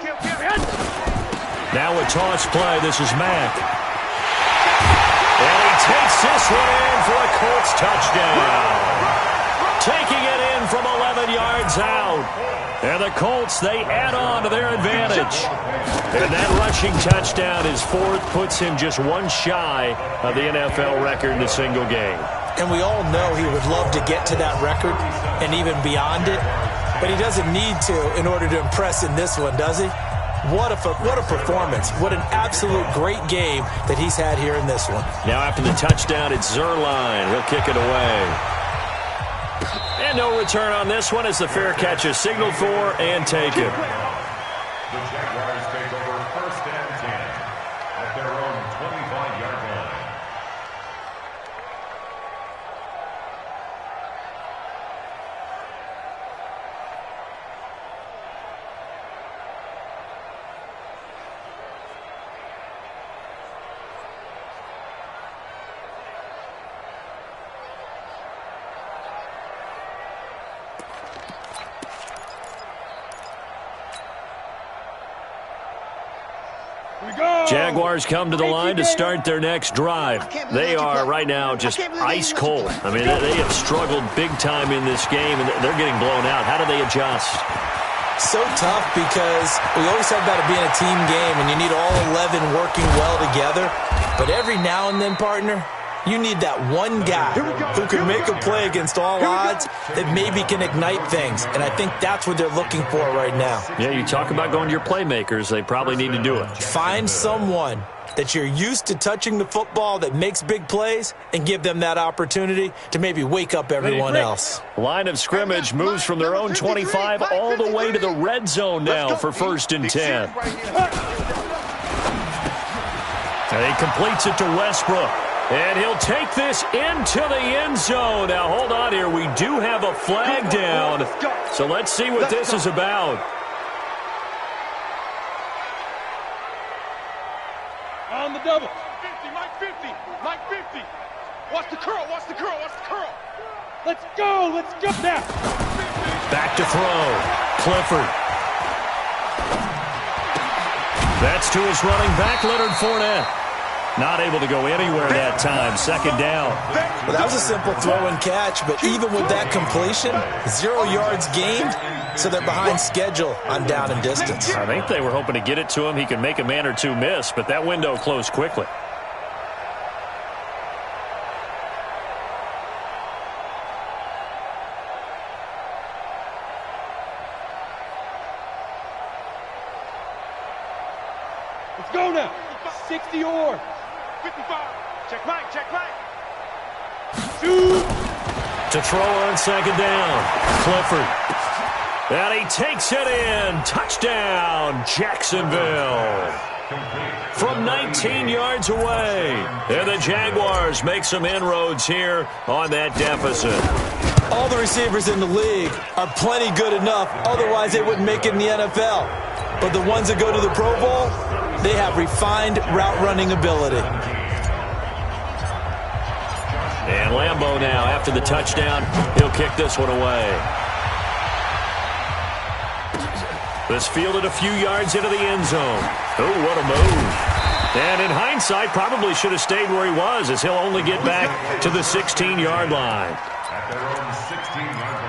Now a toss play. This is Mack. And he takes this one in for a Colts touchdown. Taking it in from 11 yards out. And the Colts, they add on to their advantage. And that rushing touchdown, his 4th, puts him just one shy of the NFL record in a single game. And we all know he would love to get to that record and even beyond it. But he doesn't need to in order to impress in this one, does he? What a performance. What an absolute great game that he's had here in this one. Now after the touchdown, it's Zerline. He'll kick it away. And no return on this one as the fair catch is signaled for and taken. The Jaguars take over 1st and 10 at their own 25-yard line. Jaguars come to the line to start their next drive. They are right now just ice cold. I mean, they have struggled big time in this game, and they're getting blown out. How do they adjust? So tough because we always talk about it being a team game, and you need all 11 working well together. But every now and then, partner, you need that one guy who can make a play against all odds that maybe can ignite things. And I think that's what they're looking for right now. Yeah, you talk about going to your playmakers. They probably need to do it. Find someone that you're used to touching the football that makes big plays and give them that opportunity to maybe wake up everyone else. Line of scrimmage moves from their own 25 all the way to the red zone now for 1st and 10. And he completes it to Westbrook. And he'll take this into the end zone. Now, hold on here. We do have a flag down. So let's see what this is about. On the double. 50, Mike 50. Watch the curl. Let's go. Now. Back to throw. Clifford. That's to his running back, Leonard Fournette. Not able to go anywhere that time. 2nd down. Well, that was a simple throw and catch, but even with that completion, 0 yards gained, so they're behind schedule on down and distance. I think they were hoping to get it to him. He can make a man or two miss, but that window closed quickly. Let's go now. 60 or 55. Check Mike. shoot. To throw on 2nd down. Clifford. And he takes it in. Touchdown, Jacksonville. from 19 yards away. And the Jaguars make some inroads here on that deficit. All the receivers in the league are plenty good enough. Otherwise, they wouldn't make it in the NFL. But the ones that go to the Pro Bowl, they have refined route running ability. And Lambeau now, after the touchdown, he'll kick this one away. This fielded a few yards into the end zone. Oh, what a move. And in hindsight, probably should have stayed where he was, as he'll only get back to the 16-yard line. At their own 16-yard line.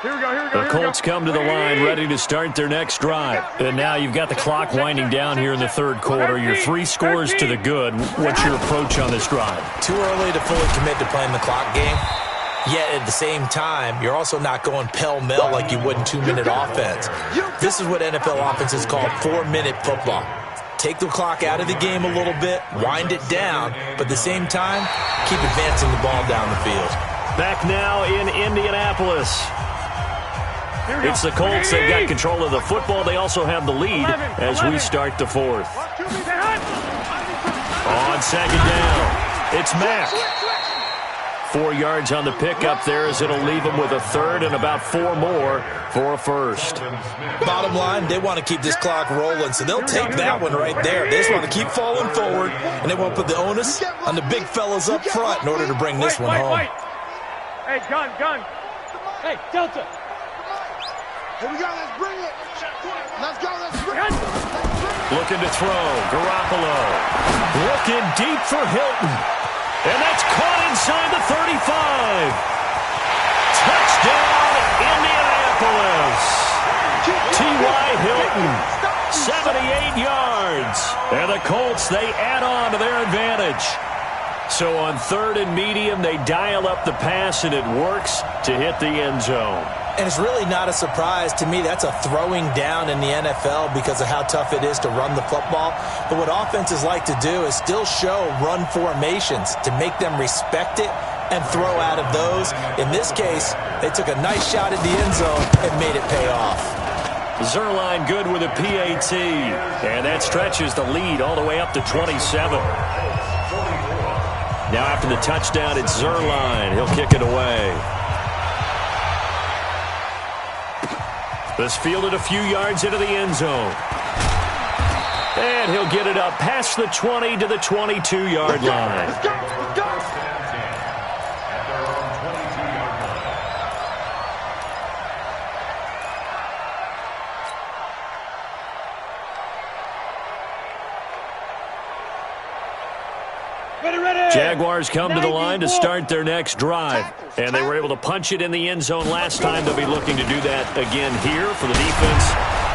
Here we go. The Colts come to the line ready to start their next drive. And now you've got the clock winding down here in the third quarter. You're 3 scores to the good. What's your approach on this drive? Too early to fully commit to playing the clock game. Yet at the same time, you're also not going pell-mell like you would in 2-minute offense. This is what NFL offenses call 4-minute football. Take the clock out of the game a little bit, wind it down, but at the same time, keep advancing the ball down the field. Back now in Indianapolis. It's the Colts. They've got control of the football. They also have the lead as we start the fourth. On second down, it's Mack. 4 yards on the pickup there as it'll leave them with a third and about 4 more for a first. Bottom line, they want to keep this clock rolling, so they'll take that one right there. They just want to keep falling forward, and they won't put the onus on the big fellas up front in order to bring this one home. Hey, gun. Hey, Delta. Here we go, let's bring it. Let's go, let's bring it. Looking to throw, Garoppolo. Looking deep for Hilton. And that's caught inside the 35. Touchdown, Indianapolis. T.Y. Hilton, 78 yards. And the Colts, they add on to their advantage. So on third and medium, they dial up the pass, and it works to hit the end zone. And it's really not a surprise to me. That's a throwing down in the NFL because of how tough it is to run the football. But what offenses like to do is still show run formations to make them respect it and throw out of those. In this case, they took a nice shot at the end zone and made it pay off. Zerline good with a PAT. And that stretches the lead all the way up to 27. Now after the touchdown, it's Zerline. He'll kick it away. This fielded a few yards into the end zone. And he'll get it up past the 20 to the 22-yard line. At their own 22-yard line. Jaguars come to the line to start their next drive. And they were able to punch it in the end zone last time. They'll be looking to do that again here for the defense.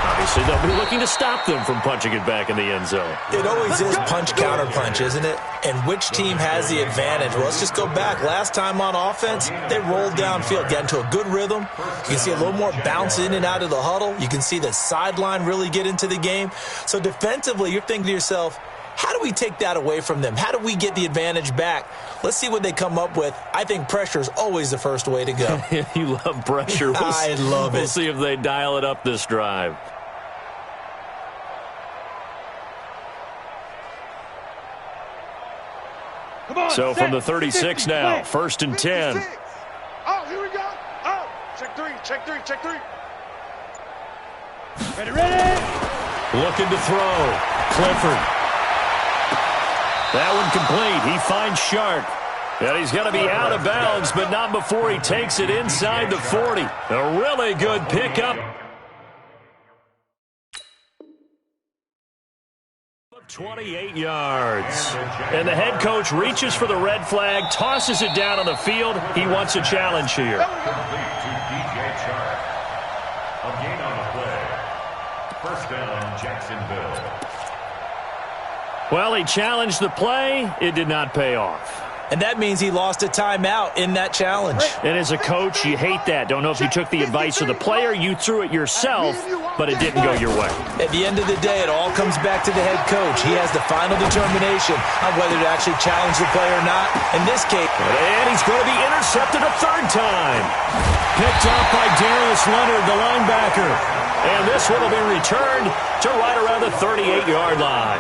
Obviously, they'll be looking to stop them from punching it back in the end zone. It always is punch-counter-punch, isn't it? And which team has the advantage? Well, let's just go back. Last time on offense, they rolled downfield, got into a good rhythm. You can see a little more bounce in and out of the huddle. You can see the sideline really get into the game. So defensively, you're thinking to yourself, how do we take that away from them? How do we get the advantage back? Let's see what they come up with. I think pressure is always the first way to go. You love pressure. I love it. We'll see if they dial it up this drive. Come on, So from the 36 now, first and 10. Oh, here we go. Oh, check three. Ready. Looking to throw. Clifford. That one complete. He finds Sharp. And he's going to be out of bounds, but not before he takes it inside the 40. A really good pickup. 28 yards. And the head coach reaches for the red flag, tosses it down on the field. He wants a challenge here. Complete to DJ Sharp. A gain on the play. First down, Jacksonville. Well, he challenged the play. It did not pay off. And that means he lost a timeout in that challenge. And as a coach, you hate that. Don't know if you took the advice of the player. You threw it yourself, but it didn't go your way. At the end of the day, it all comes back to the head coach. He has the final determination on whether to actually challenge the play or not. In this case. And he's going to be intercepted a third time. Picked off by Darius Leonard, the linebacker. And this one will be returned to right around the 38-yard line.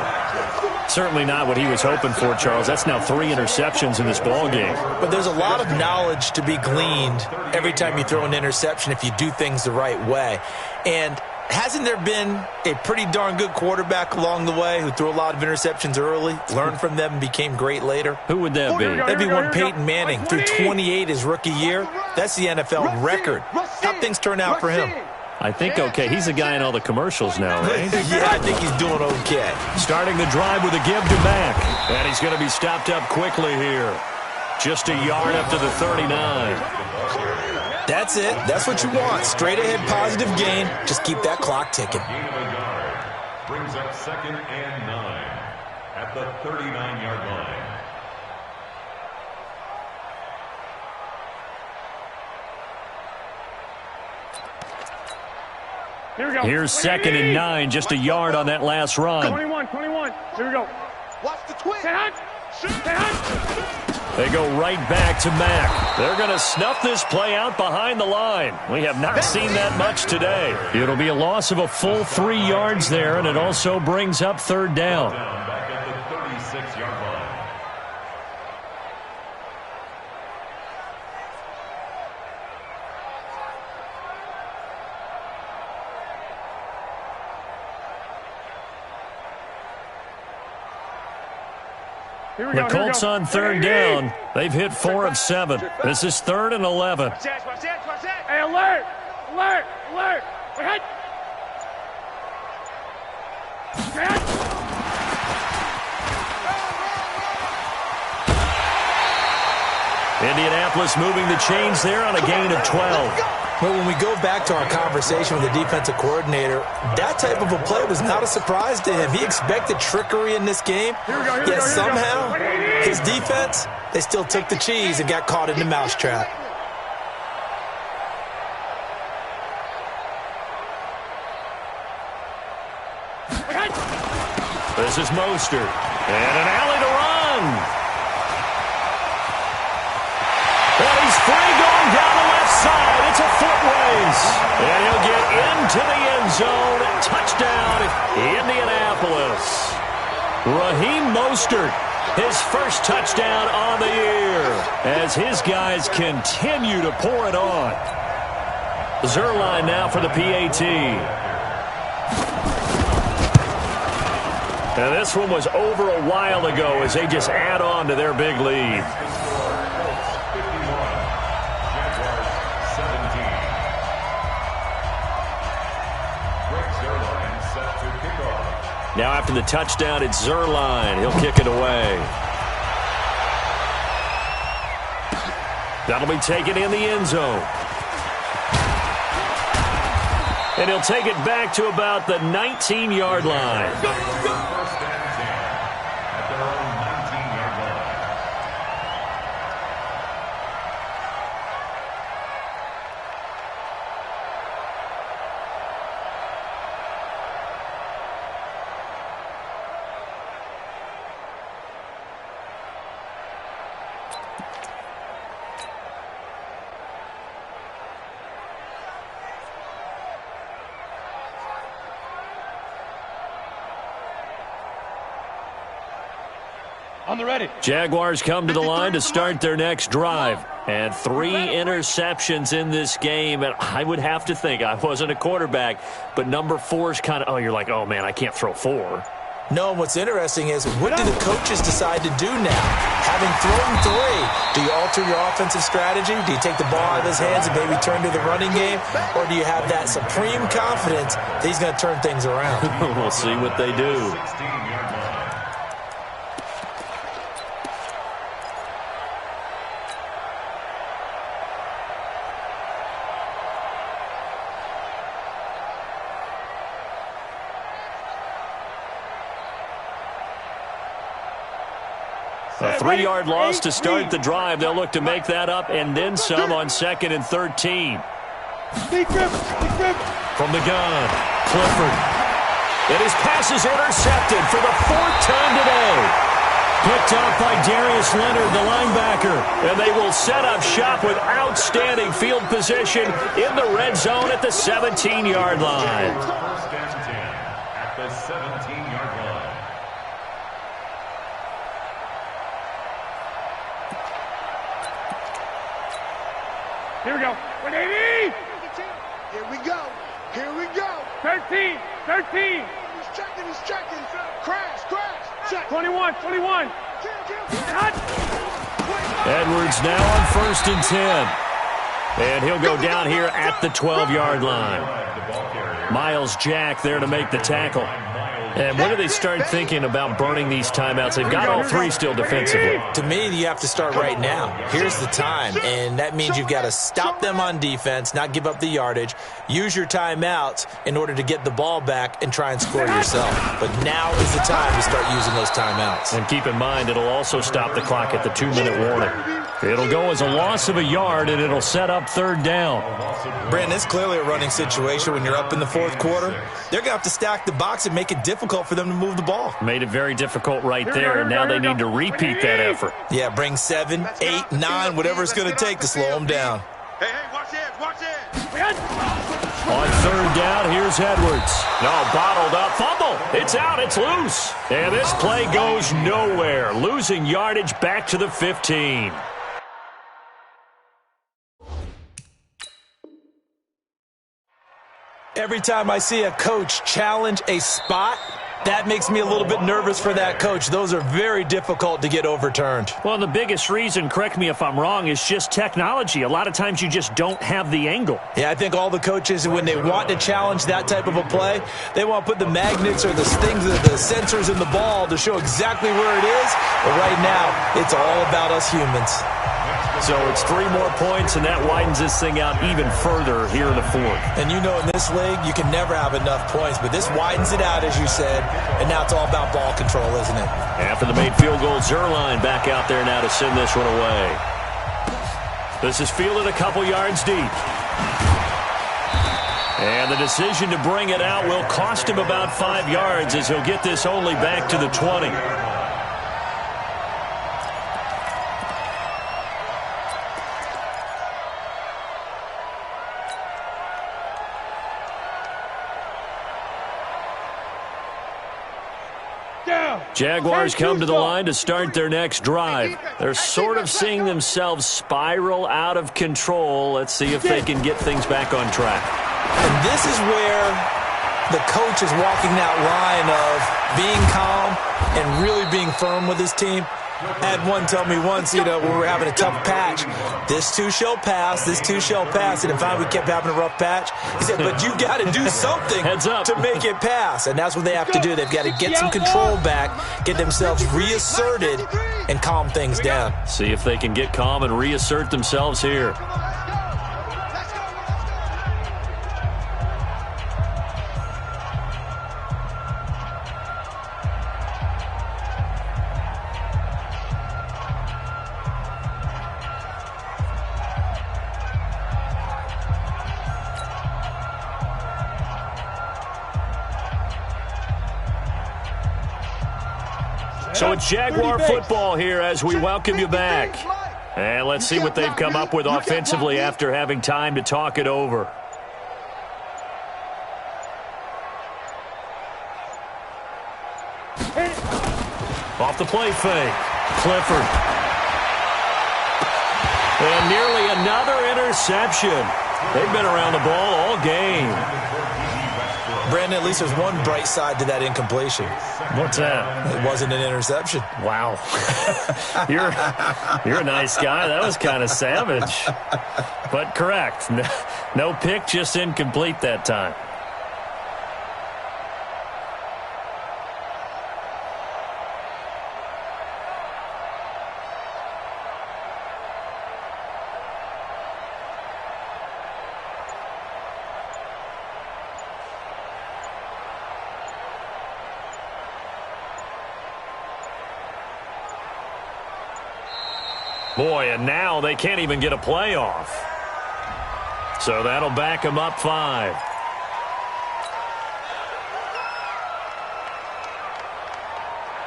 Certainly not what he was hoping for, Charles. That's now 3 interceptions in this ball game. But there's a lot of knowledge to be gleaned every time you throw an interception if you do things the right way. And hasn't there been a pretty darn good quarterback along the way who threw a lot of interceptions early, learned from them, and became great later? Who would that be? That'd be one Peyton Manning. Threw 28 his rookie year. That's the NFL record. How'd things turn out for him? I think okay. He's a guy in all the commercials now, right? Yeah, I think he's doing okay. Starting the drive with a give to Mack. And he's going to be stopped up quickly here. Just a yard up to the 39. That's it. That's what you want. Straight ahead positive gain. Just keep that clock ticking. Gain of a yard. Brings up 2nd and 9 at the 39-yard line. Here we go. Here's 2nd and 9, just a yard on that last run. 21. Here we go. Watch the twist. They go right back to Mack. They're going to snuff this play out behind the line. We have not seen that much today. It'll be a loss of a full 3 yards there, and it also brings up 3rd down. Back at the 36-yard line. The Colts on 3rd down. They've hit 4 of 7. This is 3rd and 11. Hey, alert! Ahead! Indianapolis moving the chains there on a gain of 12. Well, when we go back to our conversation with the defensive coordinator, that type of a play was not a surprise to him. He expected trickery in this game, yet somehow his defense, they still took the cheese and got caught in the mousetrap. This is Mostert. And an alley to run. And he's free going down the left side. It's a foot race. And he'll get into the end zone. Touchdown, Indianapolis. Raheem Mostert, his first touchdown on the year, as his guys continue to pour it on. Zuerlein now for the PAT. And this one was over a while ago as they just add on to their big lead. Now after the touchdown, it's Zuerlein. He'll kick it away. That'll be taken in the end zone. And he'll take it back to about the 19-yard line. First and 10 at their own 19-yard line. On the ready. Jaguars come to the line to start their next drive. And 3 interceptions in this game. And I would have to think, I wasn't a quarterback, but number 4 is kind of, you're like, oh, man, I can't throw 4. No, and what's interesting is, what do the coaches decide to do now? Having thrown 3, do you alter your offensive strategy? Do you take the ball out of his hands and maybe turn to the running game? Or do you have that supreme confidence that he's going to turn things around? We'll see what they do. 16-yard line. A 3-yard loss to start the drive. They'll look to make that up and then some on 2nd and 13. From the gun, Clifford. And his pass is intercepted for the 4th time today. The Picked off by Darius Leonard, the linebacker. And they will set up shop with outstanding field position in the red zone at the 17-yard line. First and 10 at the 17-yard line. Here we go. 180. Here we go. Here we go. 13. 13. He's checking. Crash. Check. 21. 21. Hot. Edwards now on 1st and 10. And he'll go down here at the 12-yard line. Miles Jack there to make the tackle. And when do they start thinking about burning these timeouts? They've got all three still defensively. To me, you have to start right now. Here's the time, and that means you've got to stop them on defense, not give up the yardage, use your timeouts in order to get the ball back and try and score yourself. But now is the time to start using those timeouts. And keep in mind, it'll also stop the clock at the 2-minute warning. It'll go as a loss of a yard, and it'll set up 3rd down. Brandon, it's clearly a running situation when you're up in the 4th quarter. They're going to have to stack the box and make it difficult for them to move the ball. Made it very difficult right there, and now they need to repeat that effort. Yeah, bring 7, 8, 9, whatever it's going to take to slow them down. Hey, watch this. On 3rd down, here's Edwards. No, bottled up. Fumble. It's out. It's loose. And this play goes nowhere. Losing yardage back to the 15. Every time I see a coach challenge a spot, that makes me a little bit nervous for that coach. Those are very difficult to get overturned. Well, the biggest reason, correct me if I'm wrong, is just technology. A lot of times you just don't have the angle. Yeah, I think all the coaches, when they want to challenge that type of a play, they want to put the magnets or the things, the sensors in the ball to show exactly where it is. But right now, it's all about us humans. So it's 3 more points, and that widens this thing out even further here in the 4th. And you know in this league, you can never have enough points, but this widens it out, as you said, and now it's all about ball control, isn't it? After the made field goal, Zerline back out there now to send this one away. This is fielded a couple yards deep. And the decision to bring it out will cost him about 5 yards as he'll get this only back to the 20. Jaguars come to the line to start their next drive. They're sort of seeing themselves spiral out of control. Let's see if they can get things back on track. And this is where the coach is walking that line of being calm and really being firm with his team. I had one tell me once, when we were having a tough patch, this too shall pass, this too shall pass. And finally we kept having a rough patch. He said, but you've got to do something to make it pass. And that's what they have to do. They've got to get some control back, get themselves reasserted, and calm things down. See if they can get calm and reassert themselves here. So it's Jaguar football here as we welcome you back. And let's see what they've come up with offensively after having time to talk it over. Off the play fake. Clifford. And nearly another interception. They've been around the ball all game. Brandon, at least there's one bright side to that incompletion. What's that? It wasn't an interception. Wow. You're a nice guy. That was kind of savage. But correct. No pick, just incomplete that time. Boy, and now they can't even get a playoff. So that'll back them up 5.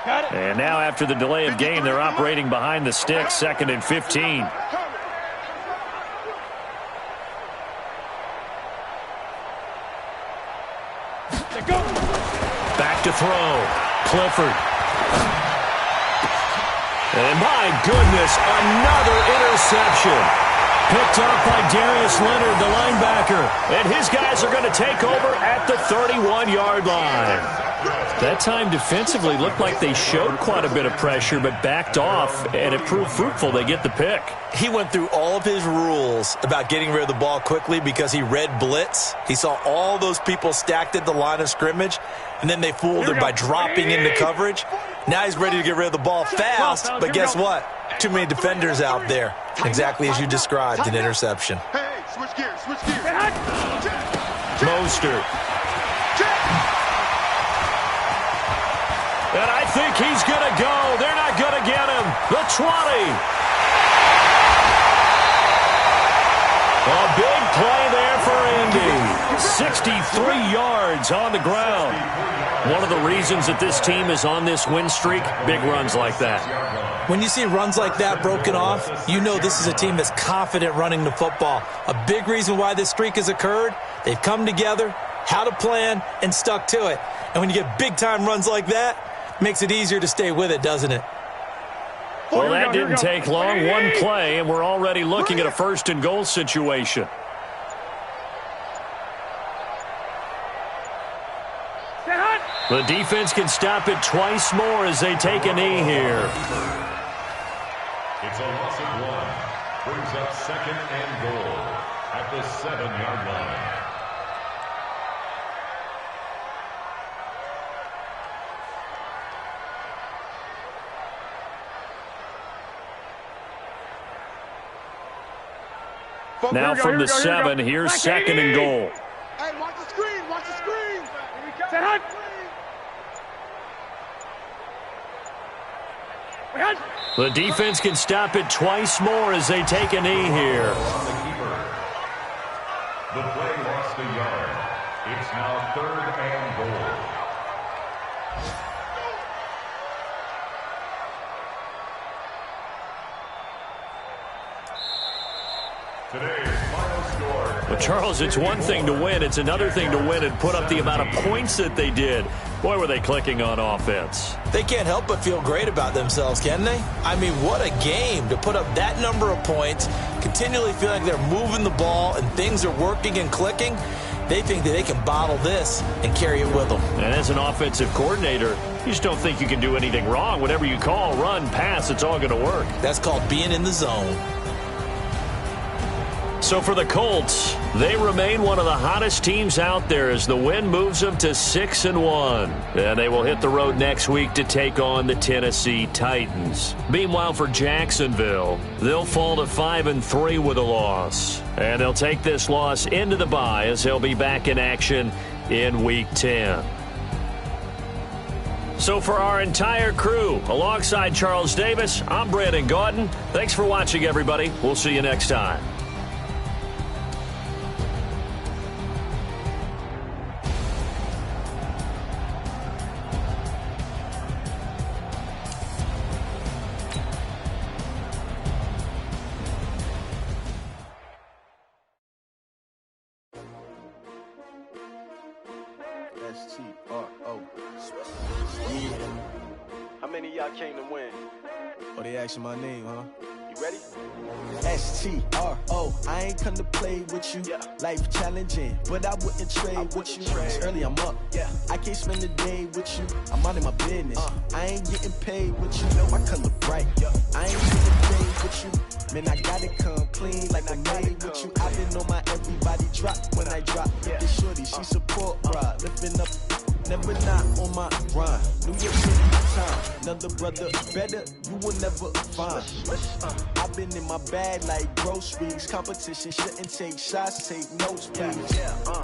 And now after the delay of game, they're operating behind the sticks, 2nd and 15. Back to throw. Clifford. And my goodness, another interception. Picked up by Darius Leonard, the linebacker. And his guys are going to take over at the 31-yard line. That time defensively looked like they showed quite a bit of pressure, but backed off, and it proved fruitful. They get the pick. He went through all of his rules about getting rid of the ball quickly because he read blitz. He saw all those people stacked at the line of scrimmage, and then they fooled him by dropping into coverage. Now he's ready to get rid of the ball fast, but guess what? Too many defenders out there. Exactly as you described, an interception. Hey, switch gears, switch gears. Mostert. And I think he's going to go. They're not going to get him. The 20. A big play there for Indy. 63 yards on the ground. One of the reasons that this team is on this win streak, big runs like that. When you see runs like that broken off, you know this is a team that's confident running the football. A big reason why this streak has occurred, they've come together, had a plan, and stuck to it. And when you get big-time runs like that, it makes it easier to stay with it, doesn't it? Well, that didn't take long. One play, and we're already looking at a 1st and goal situation. The defense can stop it twice more as they take a knee here. It's a loss of 1. Brings up 2nd and goal at the 7-yard line. Now from the 7, here's 2nd and goal. Hey, watch the screen, watch the screen. The defense can stop it twice more as they take a knee here. The play lost a yard. It's now 3rd and goal. Today's final score. But Charles, it's one thing to win. It's another thing to win and put up the amount of points that they did. Boy, were they clicking on offense. They can't help but feel great about themselves, can they? I mean, what a game to put up that number of points, continually feeling like they're moving the ball and things are working and clicking. They think that they can bottle this and carry it with them. And as an offensive coordinator, you just don't think you can do anything wrong. Whatever you call, run, pass, it's all going to work. That's called being in the zone. So for the Colts, they remain one of the hottest teams out there as the win moves them to 6-1. And they will hit the road next week to take on the Tennessee Titans. Meanwhile, for Jacksonville, they'll fall to 5-3 with a loss. And they'll take this loss into the bye as they'll be back in action in Week 10. So for our entire crew, alongside Charles Davis, I'm Brandon Gaudin. Thanks for watching, everybody. We'll see you next time. S-T-R-O. Yeah. How many of y'all came to win? Oh, they asking my name, huh? You ready? S-T-R-O. I ain't come to play with you. Yeah. Life challenging, but I wouldn't trade with you. It's early, I'm up. Yeah. I can't spend the day with you. I'm minding my business. I ain't getting paid with you. My color bright. Yeah. I ain't getting paid with you. Man, I got it come clean like I'm made with you. I've been on my everybody drop when I drop. Yeah. This shorty, she support ride. Lifting up, never not on my grind. New York City time. Another brother better, you will never find. I've been in my bag like groceries. Competition shouldn't take shots, take notes, please.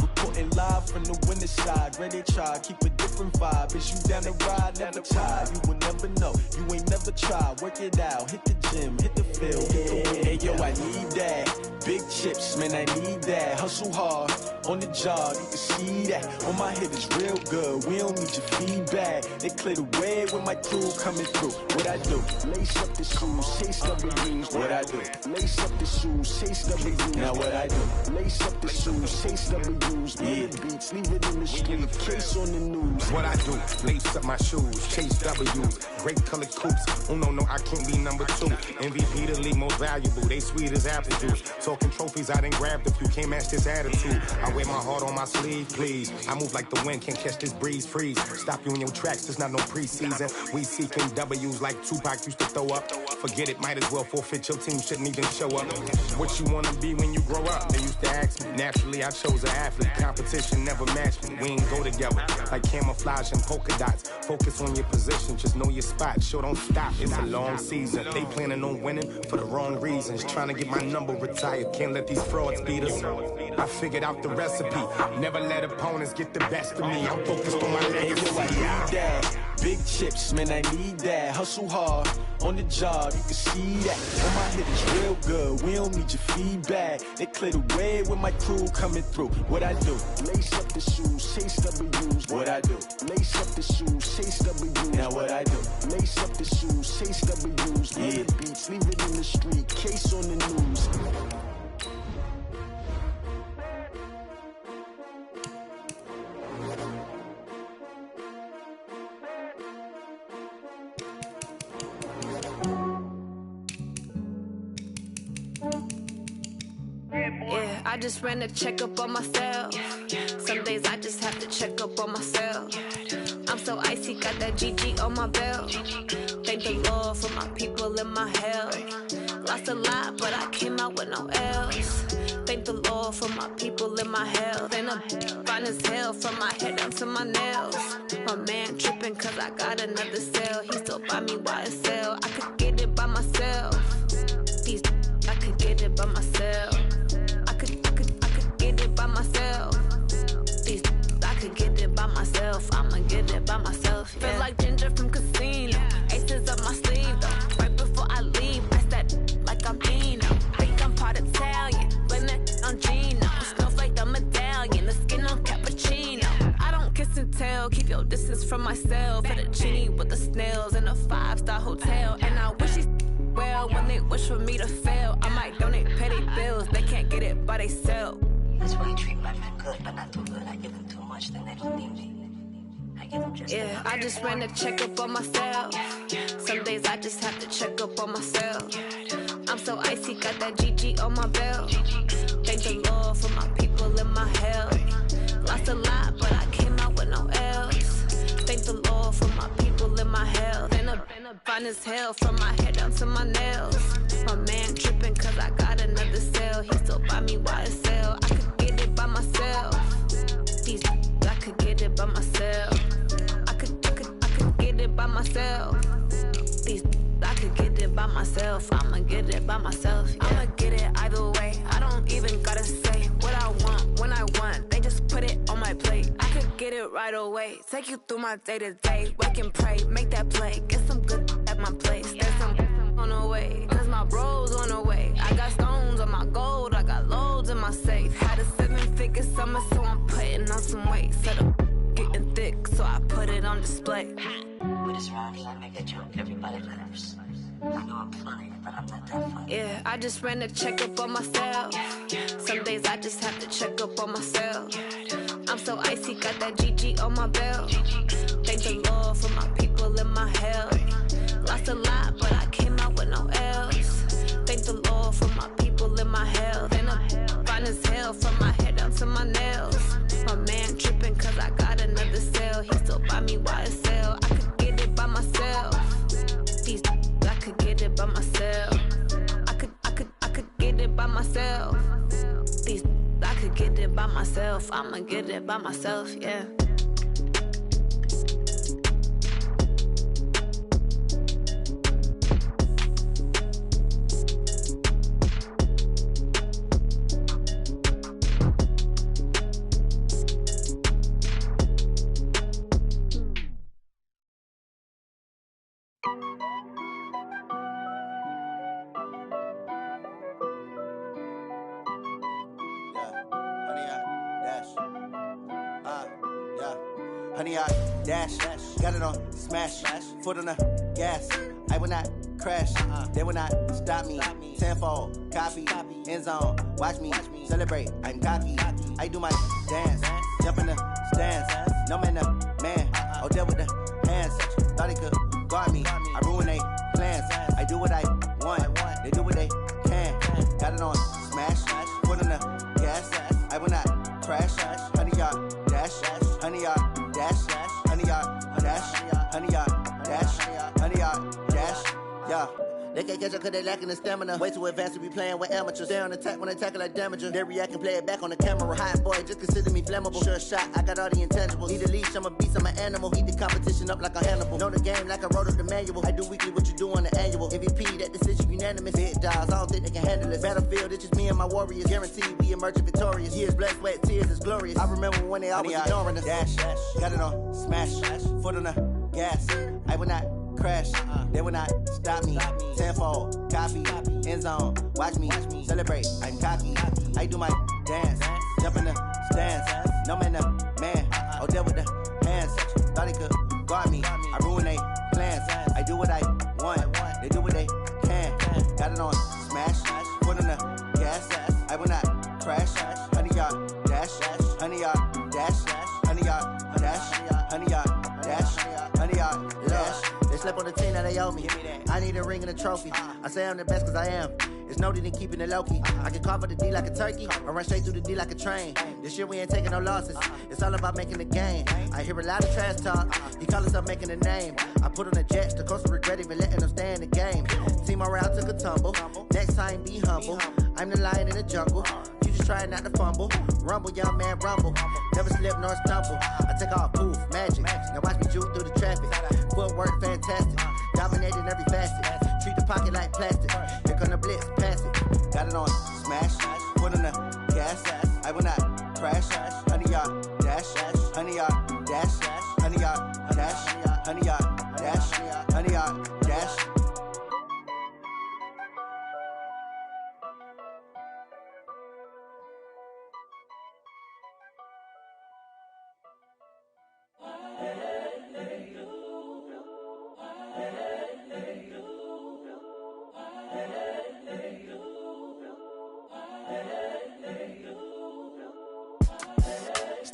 Reporting live from the winning side. Ready to try, keep a different vibe. Is you down the ride, never tired. You will never know, you ain't never tried. Work it out, hit the gym, hit the field, hit the win. Hey yo, I need that. Big chips, man, I need that. Hustle hard, on the job, you can see that. On my head is real good, we don't need your feedback. They clear the way with my crew coming through. What I do? Lace up the shoes, chase W's. What I do? Lace up the shoes, chase W's. Now what I do? Lace up the shoes, chase W's. Yeah, beats, leave it in the street, case on the news. What I do? Lace up my shoes, chase W's. Great colored coops. Oh no, I can't be number 2. MVP the league most valuable. They sweet as apple juice. Talking trophies, I done grabbed a few. Can't match this attitude. I wear my heart on my sleeve, please. I move like the wind, can't catch this breeze, freeze. Stop you in your tracks, there's not no preseason. We seeking W's like Tupac used to throw up. Forget it, might as well forfeit. Your team shouldn't even show up. What you wanna be when you grow up? They used to ask me. Naturally, I chose an athlete. Competition never matched me. We ain't go together like camouflage and polka dots. Focus on your position, just know your spot. Sure, don't stop. It's a long season. They planning on winning for the wrong reasons. Trying to get my number retired. Can't let these frauds beat us. I figured out the recipe. Never let opponents get the best of me. I'm focused on my legacy. Big chips, man, I need that. Hustle hard, on the job, you can see that. On my head is real good, we don't need your feedback. They clear the way with my crew coming through. What I do? Lace up the shoes, chase W's. What I do? Lace up the shoes, chase W's. Now what I do? Lace up the shoes, chase W's. Yeah, beats, leave it in the street, case on the news. Yeah, I just ran a checkup on myself. Some days I just have to check up on myself. I'm so icy, got that GG on my belt. Thank the Lord for my people and my health. Lost a lot, but I came out with no else. Thank the Lord for my people and my health. And I'm fine as hell from my head down to my nails. My man tripping cause I got another cell. He still buy me YSL. I could get it by myself. These I could get it by myself. I could get it by myself. These I could get it by myself. I'ma get it by myself. Yeah. Feel like Ginger from Casino. Aces up my sleeve though. Right before I leave, I said like I'm Dino. Think I'm part Italian. Blame that on Gino. Snowflake the medallion. The skin on cappuccino. I don't kiss and tell. Keep your distance from myself. At a genie with the snails in a 5-star hotel. And I wish he's well when they wish for me to fail. I might donate petty bills. They can't get it by themselves. That's why I treat my men good, but not too good. I give them too much, then they don't need me. I give them just yeah, I just ran a checkup on myself. Some days I just have to check up on myself. I'm so icy, got that GG on my belt. Thank the Lord for my people and my health. Lost a lot, but I came out with no else. Thank the Lord for my people and my health. And I'm fine as hell from my head down to my nails. My man tripping cause I got another cell. He still buy me YSL. I could get it by myself. These I could get it by myself. I could get it by myself. These I could get it by myself. I'ma get it by myself. Yeah. I'ma get it either way. I don't even gotta say what I want when I want. They just put it on my plate. I could get it right away. Take you through my day to day. Wake and pray, make that play. Get some good at my place. There's some on the way. Cause my bros on the way. I got stones on my gold. I got loads in my safe. Had a 7-figure summer, so I'm putting on some weight. Set up getting thick, so I put it on display. With this round here, I make a joke. Everybody laughs. I know I'm funny, but I'm not that funny. Yeah, I just ran a checkup on myself. Some days I just have to check up on myself. I'm so icy, got that GG on my belt. Thank the Lord for my people and my health. Lost a lot, but I came out with no else. Thank the Lord for my people and my health. And I'm fine as hell from my head down to my nails. My man tripping cause I got another cell. He still buy me YSL. I could get it by myself. These I could get it by myself. I could get it by myself. These I could get it by myself. I'ma get it by myself, yeah. 100 yard dash. Got it on smash. Foot on the gas. I will not crash. They will not stop me. Tenfold, copy, end zone. Watch me celebrate. I'm cocky. I do my dance. Jump in the stands. No man, the man. Oh, deal with the hands. Thought he could guard me. I ruin they plans. I do what I want. They do what they can. Got it on smash. Foot on the gas. I will not crash. 100 yard dash. 100 yard dash. 100 yard dash. 100 yard dash. 100 yard dash. Yeah. They can't catch up cause they lacking the stamina. Way too advanced to be playing with amateurs. Stay on attack when they tackle like damager. They react and play it back on the camera. Hot boy, just consider me flammable. Sure shot, I got all the intangibles. Need a leash, I'm a beast, I'm an animal. Heat the competition up like a Hannibal. Know the game like I wrote up the manual. I do weekly what you do on the annual. MVP, that decision unanimous. Big dogs, I don't think they can handle it. Battlefield, it's just me and my warriors. Guaranteed we emerge victorious. Years, blood, sweat, tears, it's glorious. I remember when they always ignoring us. Dash, got it on smash. Foot on the gas. I will not crash. They will not stop me. Tenfold, copy, end zone. Watch me celebrate. I'm cocky. I do my dance. Jump in the stands. No man, the man. Oh, deal with the hands. Thought he could guard me. I ruin they plans. I do what I want. They do what they can. Got it on smash. Foot on the gas. I will not crash. 100 yard dash. 100 yard dash. 100 yard dash. 100 yard dash. 100 yard dash. They slept on the team that they owe me. I need a ring and a trophy. I say I'm the best cause I am. It's no need in keeping it low key. I can carve for the D like a turkey. I run straight through the D like a train. This year we ain't taking no losses. It's all about making the game. I hear a lot of trash talk. He call himself making a name. I put on the Jets. The coach will regret even letting them stay in the game. Team around took a tumble. Next time be humble. I'm the lion in the jungle. You just trying not to fumble. Rumble, young man, rumble. Never slip nor stumble. I take off, poof, magic. Now watch me juke through the traffic. Footwork fantastic. Dominating every facet. Treat the pocket like plastic. Here come the blitz, pass it. Got it on smash. Foot on the gas. I will not crash. 100 yard dash. 100 yard dash. 100 yard dash. 100 yard dash. 100 yard dash.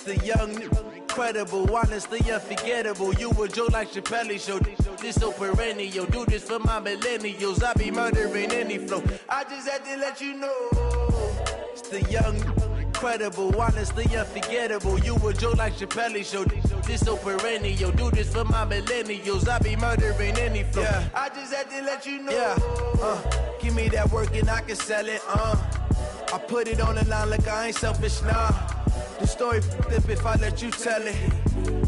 The young, incredible, honestly unforgettable. You a joke like Chappelle Show. This so perennial. Do this for my millennials. I be murdering any flow. I just had to let you know. It's the young, incredible, honestly unforgettable. You a joke like Chappelle Show. This so perennial. Do this for my millennials. I be murdering any flow. Yeah. I just had to let you know. Yeah. Give me that work and I can sell it. I put it on the line like I ain't selfish now. The story flip if I let you tell it.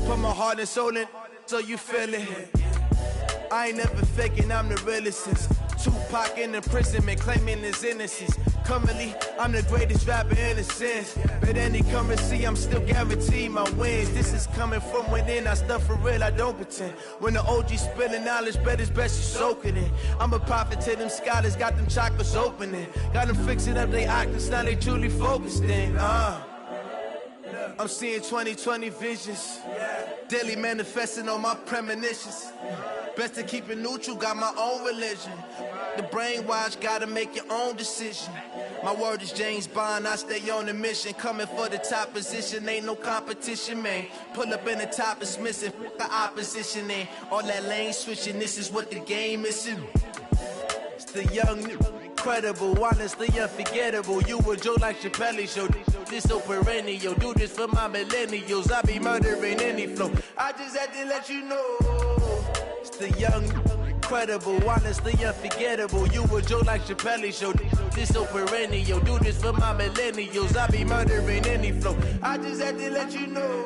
Put my heart and soul in so you feel it. I ain't never faking, I'm the realest since Tupac in imprisonment, claiming his innocence. Currently, I'm the greatest rapper in a sense. But any currency, I'm still guaranteed my wins. This is coming from within, I stuff for real, I don't pretend. When the OG spilling knowledge, bet it's best you soak it in. I'm a prophet to them scholars, got them chakras opening. Got them fixing up they octaves, now they truly focused in. I'm seeing 2020 visions. Daily manifesting on my premonitions. Best to keep it neutral, got my own religion. The brainwash, gotta make your own decision. My word is James Bond, I stay on the mission. Coming for the top position, ain't no competition, man. Pull up in the top, it's missing, the opposition, man. All that lane switching, this is what the game is. It's the young, incredible, honestly unforgettable. You a joke like Chappelle Show. This so perennial. Do this for my millennials. I be murdering any flow. I just had to let you know. It's the young, incredible, honestly unforgettable. You a joke like Chappelle Show. This so perennial. Do this for my millennials. I be murdering any flow. I just had to let you know.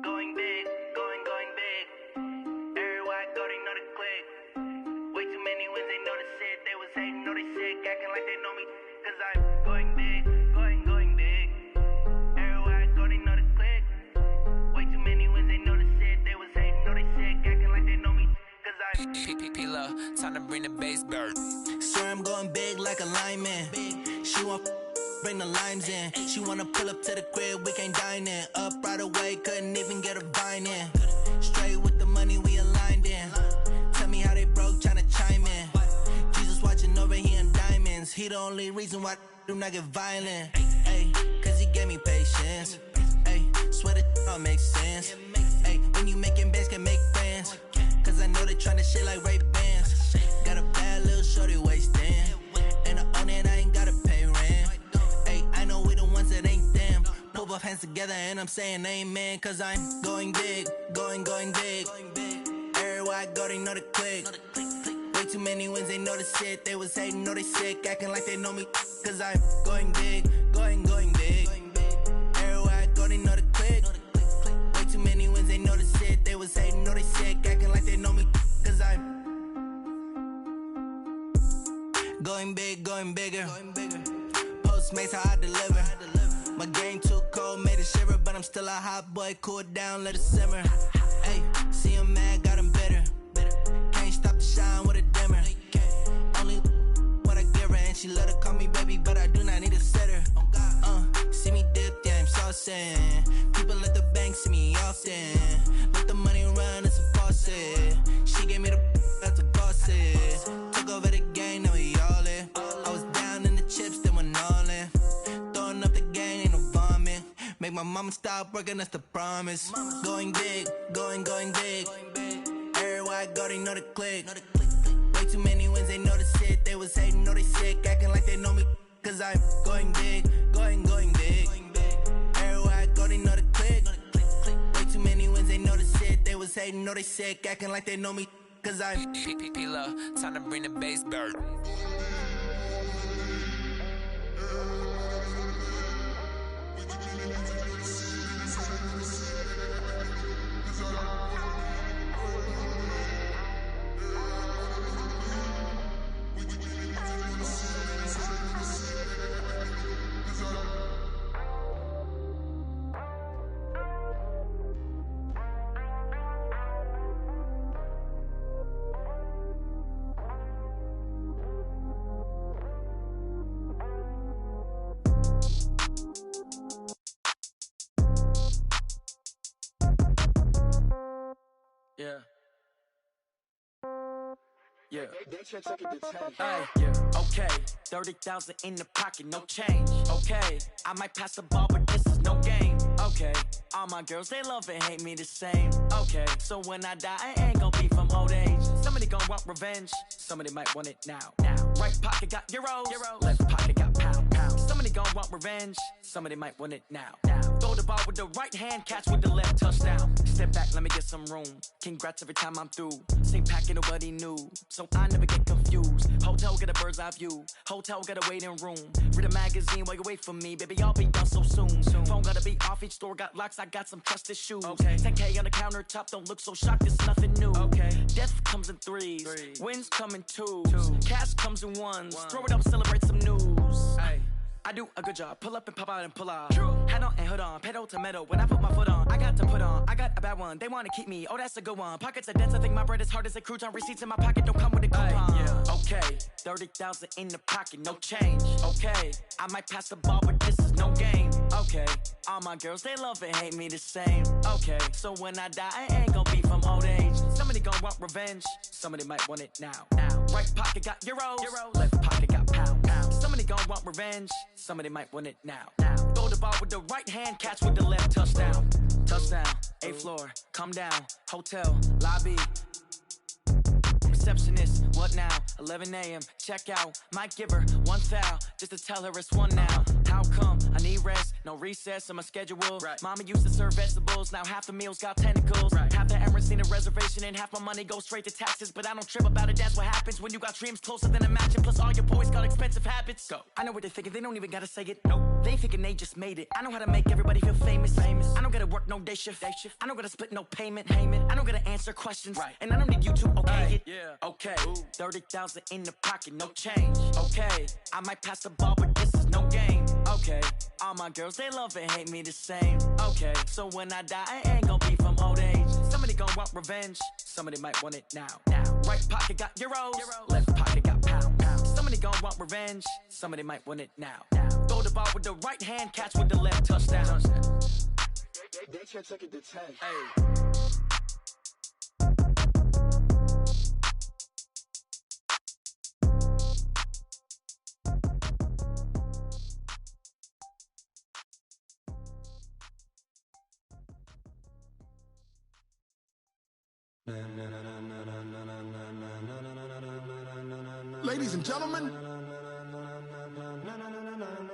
Going big, going big. Everywhere I go, they know the click. Way too base bird. Swear I'm going big like a lineman. She want bring the limes in. She wanna pull up to the crib, we can't dine in. Up right away, couldn't even get a vine in. Straight with the money we aligned in. Tell me how they broke, tryna chime in. Jesus watching over here in diamonds. He the only reason why I do not get violent. Ay, cause he gave me patience. Ay, swear that all makes sense. Ay, when you making bands, can make friends. Cause I know they tryna shit like Ray-Bans. Got a bad little shorty wasting. And I own it, I ain't gotta pay rent. Ay, I know we the ones that ain't them. Pull both hands together and I'm saying amen. Cause I'm going big, going big. Everywhere I go, they know the click. Way too many wins, they know the shit. They was hating, know they sick, acting like they know me. Cause I'm going big, going big. Everywhere I go, they know the click. Way too many wins, they know the shit. They was hating, know they sick, acting like they know me. Cause I'm going big, going bigger. Postmates, how I deliver. My game too cold, made it shiver. But I'm still a hot boy, cool it down, let it simmer. Hey, see him mad, got him bitter. Can't stop the shine with a dimmer. Only what I give her, and she love to call me baby, but I do not need a sitter. See me dip, yeah, I'm saucing. People at the bank see me often. Let the money run, it's a faucet. She gave me the that's a boss it. Took over the game, now we all in. I was down in the chips, then went all in. Throwing up the game, ain't no vomit. Make my mama stop working, that's the promise. Going big, going big. Everywhere I go, they know the click. Way too many wins, they know the shit. They was hating, know they sick, acting like they know me. Cause I'm going big, going big. Everywhere I go, they know the click. Way too many wins, they know the shit. They was hating, know they sick, acting like they know me. Cause I'm P-P-P-Love, time to bring the base bird. Yeah. Hey, yeah. Okay, 30,000 in the pocket, no change. Okay, I might pass the ball, but this is no game. Okay, all my girls, they love and hate me the same. Okay, so when I die, I ain't gon' be from old age. Somebody gon' want revenge, somebody might want it now. Right pocket got euros, left pocket got pounds. Somebody gon' want revenge, somebody might want it now. Throw the ball with the right hand, catch with the left, touchdown. Step back, let me get some room. Congrats every time I'm through. Same packet, nobody knew, so I never get confused. Hotel get a bird's eye view. Hotel get a waiting room. Read a magazine while you wait for me, baby. I'll be done so soon. Phone gotta be off. Each store got locks. I got some trusted shoes. Okay. 10K on the countertop. Don't look so shocked. It's nothing new. Okay. Death comes in threes. Wins come in twos. Cash comes in ones. Throw it up, celebrate some news. Hey. I do a good job. Pull up and pop out and pull out. Head on and hood on. Pedal to metal. When I put my foot on, I got to put on. I got a bad one. They want to keep me. Oh, that's a good one. Pockets are dense. I think my bread is hard as a crouton. Receipts in my pocket don't come with a coupon. Yeah. Okay. 30,000 in the pocket. No change. Okay. I might pass the ball, but this is no game. Okay. All my girls, they love and hate me the same. Okay. So when I die, I ain't gonna be from old age. Somebody gonna want revenge. Somebody might want it now. Right pocket got euros. Left pocket got pounds. Somebody gonna want revenge. Somebody might want it now. Throw the ball with the right hand, catch with the left, touchdown. Touchdown, 8th floor, come down, hotel, lobby. Receptionist, what now? 11 a.m., check out. Might give her one foul, just to tell her it's one now. How come? I need rest, no recess in my schedule. Mama used to serve vegetables, now half the meals got tentacles. Half the errands need a reservation and half my money goes straight to taxes. But I don't trip about it, that's what happens when you got dreams closer than a match. And plus all your boys got expensive habits. Go. I know what they're thinking, they don't even gotta say it. Nope. They thinking they just made it. I know how to make everybody feel famous. I don't gotta work no day shift. I don't gotta split no payment. I don't gotta answer questions. And I don't need you to okay it. Okay, 30,000 in the pocket, no change. Okay, I might pass the ball, but this is no game. Okay, all my girls, they love and hate me the same. Okay, so when I die, I ain't gonna be from old age. Somebody gonna want revenge, somebody might want it now. Right pocket got euros, left pocket got gon' want revenge. Somebody might want it now. Throw the ball with the right hand, catch with the left, touchdown. They can't take it to 10. Hey. Ladies and gentlemen,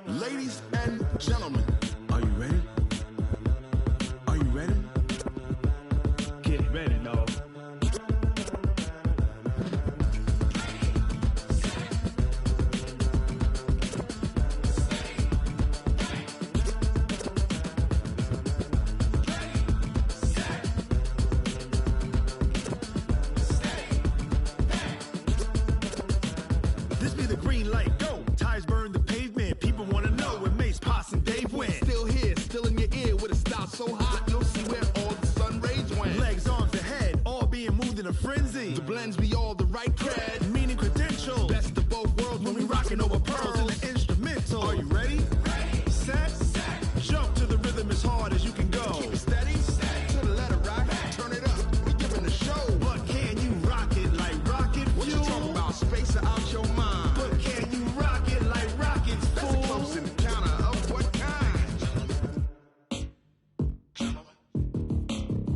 ladies and gentlemen, are you ready? Are you ready? Get ready, dog. This be the green light, go. Tires burn the pavement. People want to know where Mace, Poss, and Dave went. Still here, still in your ear with a style so hot, you'll see where all the sun rays went. Legs, arms, and head, all being moved in a frenzy. The blends be all the right cred, meaning credentials. Best of both worlds when we rockin' over pearls in the instrumental. Are you ready? Set, jump to the rhythm as hard as you can go. Keep it steady, to the letter rock, turn it up, we giving the show. But can you rock it like rocket fuel? What you talking about, space out your mind? But can you rock it like rockets, fool? That's a close encounter of what kind?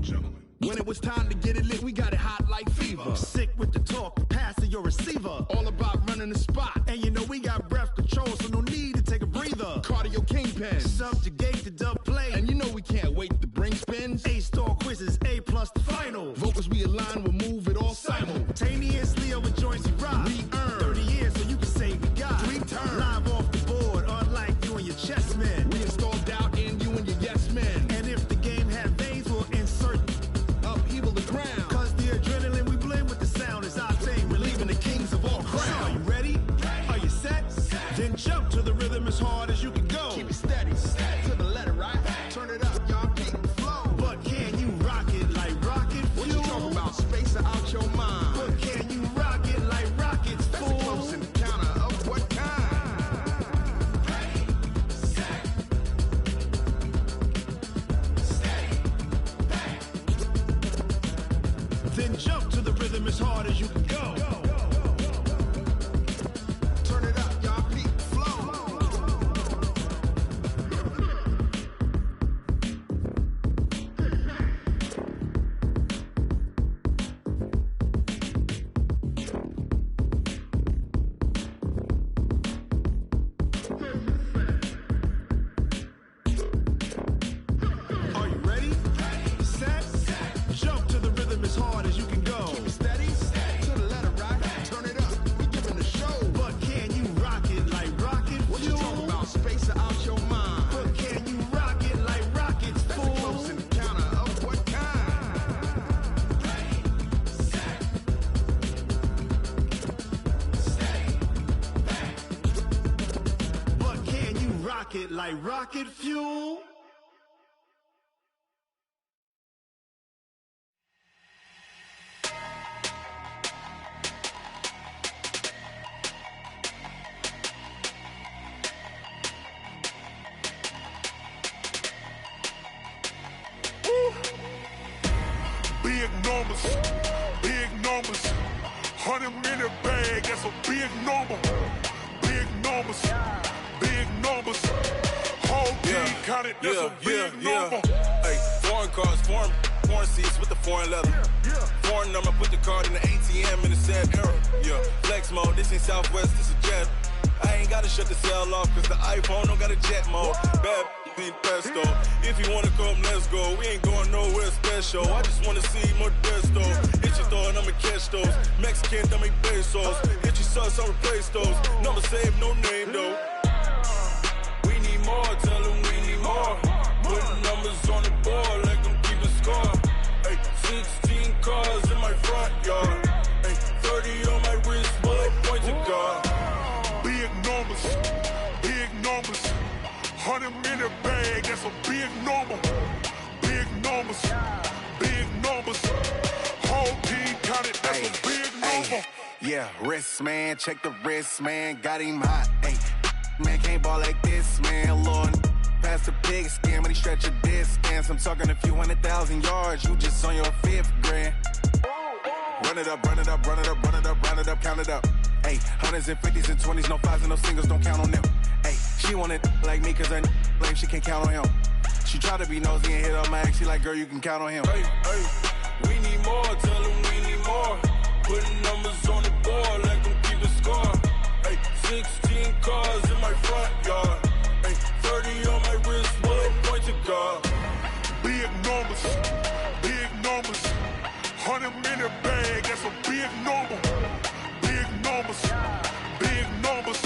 Gentlemen. When it was time to get it lit, we got it hot like fever. Sick with the talk, passing your receiver. All about running the spot. And you know we got breath control, so no need to take a breather. Cardio kingpin, subjugate the dub play. And you know we can't wait to bring spins. A-star quizzes, A+ the final. Vocals we align, we'll move it all simultaneously over joints we rock. We earn 30 years, so you can say we got 3 turns. Live off the board, unlike you and your chess men. We install doubt in you and your yes men. And if the game had veins, we'll insert upheaval the ground. Cause the adrenaline we blend with the sound is our thing. Relieving the kings of all crowns. So are you ready? Are you set? Then jump to the rhythm as hard as you can go. Keep it steady, to the letter right. Turn it up, y'all keep the flow. But can you rock it like rocket fuel? What you talking about, space out your mind? But can you rock it like rockets, fool? That's a close encounter of what kind? Then jump to the rhythm as hard as you can go. Turn it up, y'all keep the flow. Are you ready? Set, jump to the rhythm as hard as you can go. Keep it steady, to the letter rock. Turn it up, we giving the show. But can you rock it like rocket fuel? What you talking about, space out your mind? But can you rock it like rockets, fool? That's a close encounter of what kind? But can you rock it like rocket fuel? Big numbers, big numbers. 100-minute bag, that's a big number. Big numbers, big numbers. Whole team counted, that's a big number. Hey, foreign cars, foreign seats with the foreign leather. Foreign number, put the card in the ATM in the sad era. Yeah, flex mode, this ain't Southwest, this is jet. I ain't gotta shut the cell off, cause the iPhone don't got a jet mode. Bad need pesto. If you wanna come, let's go. We ain't going nowhere special. I just wanna see Modesto. Hit your thought, I'ma catch those. Mexican, I make pesos. Hit your sauce, I'll replace those. Number save, no name though. We need more, tell them we need more. Putting numbers on the board, let them keep a score. Hey, 16 cars in my front yard. Hey, 30 on my wrist, bullet pointed guard. Big numbers, big numbers. 100-minute bag, that's a big number. Big numbers, big numbers. Whole team counted, that's a big number. Yeah, wrist, man, check the wrist, man, got him hot. Hey, man, can't ball like this, man. Lord, past the pig skin, when he stretch a distance. I'm talking a few 100,000 yards, you just on your 5th grand. Run it up, run it up, run it up, run it up, run it up, count it up. Hey, hundreds and 50s and 20s, no 5s and no singles, don't count on them. Hey, she want it like me, cause her lame, she can't count on him. She try to be nosy and hit up my ex, she like, girl, you can count on him. Hey, hey, we need more, tell them we need more. Putting numbers on the board, let them keep the score. Hey, 16 cars in my front yard. Hey, 30 on my wrist, bullet point to God. Big numbers, big numbers. 100-minute bag, that's a big number. Big numbers, big numbers.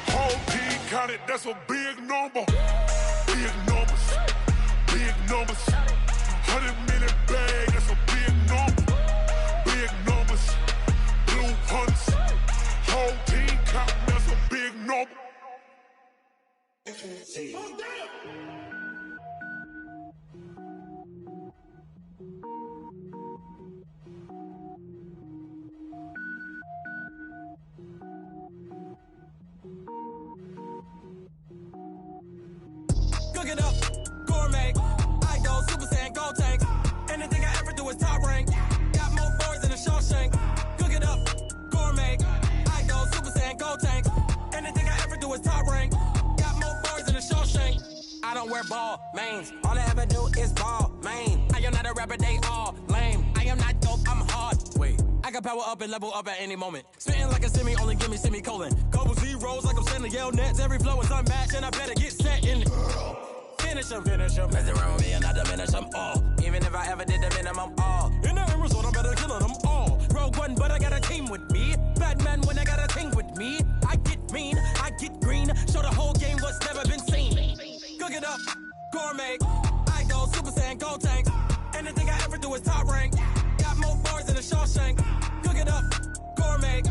Whole team counted, that's a big number. Big numbers, big numbers. 100-minute bag, that's a big number. Big numbers, blue hunts. Whole team counting, that's a big number. Cook it up, gourmet. I go Super Saiyan, gold tank. Anything I ever do is top rank. Got more boys than a Shawshank. Cook it up, gourmet. I go Super Saiyan, gold tank. Anything I ever do is top rank. Got more boys than a Shawshank. I don't wear ball mains. All I ever do is ball main. I am not a rapper, they all lame. I am not dope, I'm hard. Wait, I can power up and level up at any moment. Spitting like a semi, only give me semicolon. Couple zeros like I'm sending yell nets. Every flow is unmatched and I better get set in. Finish them. Mess around with me and I diminish them all. Even if I ever did the minimum all. In the end result, I'm better killing them all. Rogue One, but I got a team with me. Batman when I got a team with me. I get mean, I get green. Show the whole game what's never been seen. Cook it up, gourmet. I go Super Saiyan, gold tank. Anything I ever do is top rank. Got more bars than a Shawshank. Cook it up, gourmet.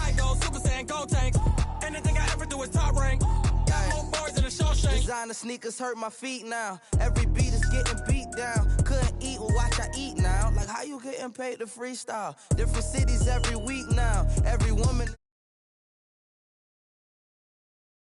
I go Super Saiyan, gold tank. Anything I ever do is top rank. Got more bars than a Shawshank. Designer sneakers hurt my feet now. Every beat is getting beat down. Couldn't eat, well watch I eat now. Like how you getting paid to freestyle? Different cities every week now. Everyone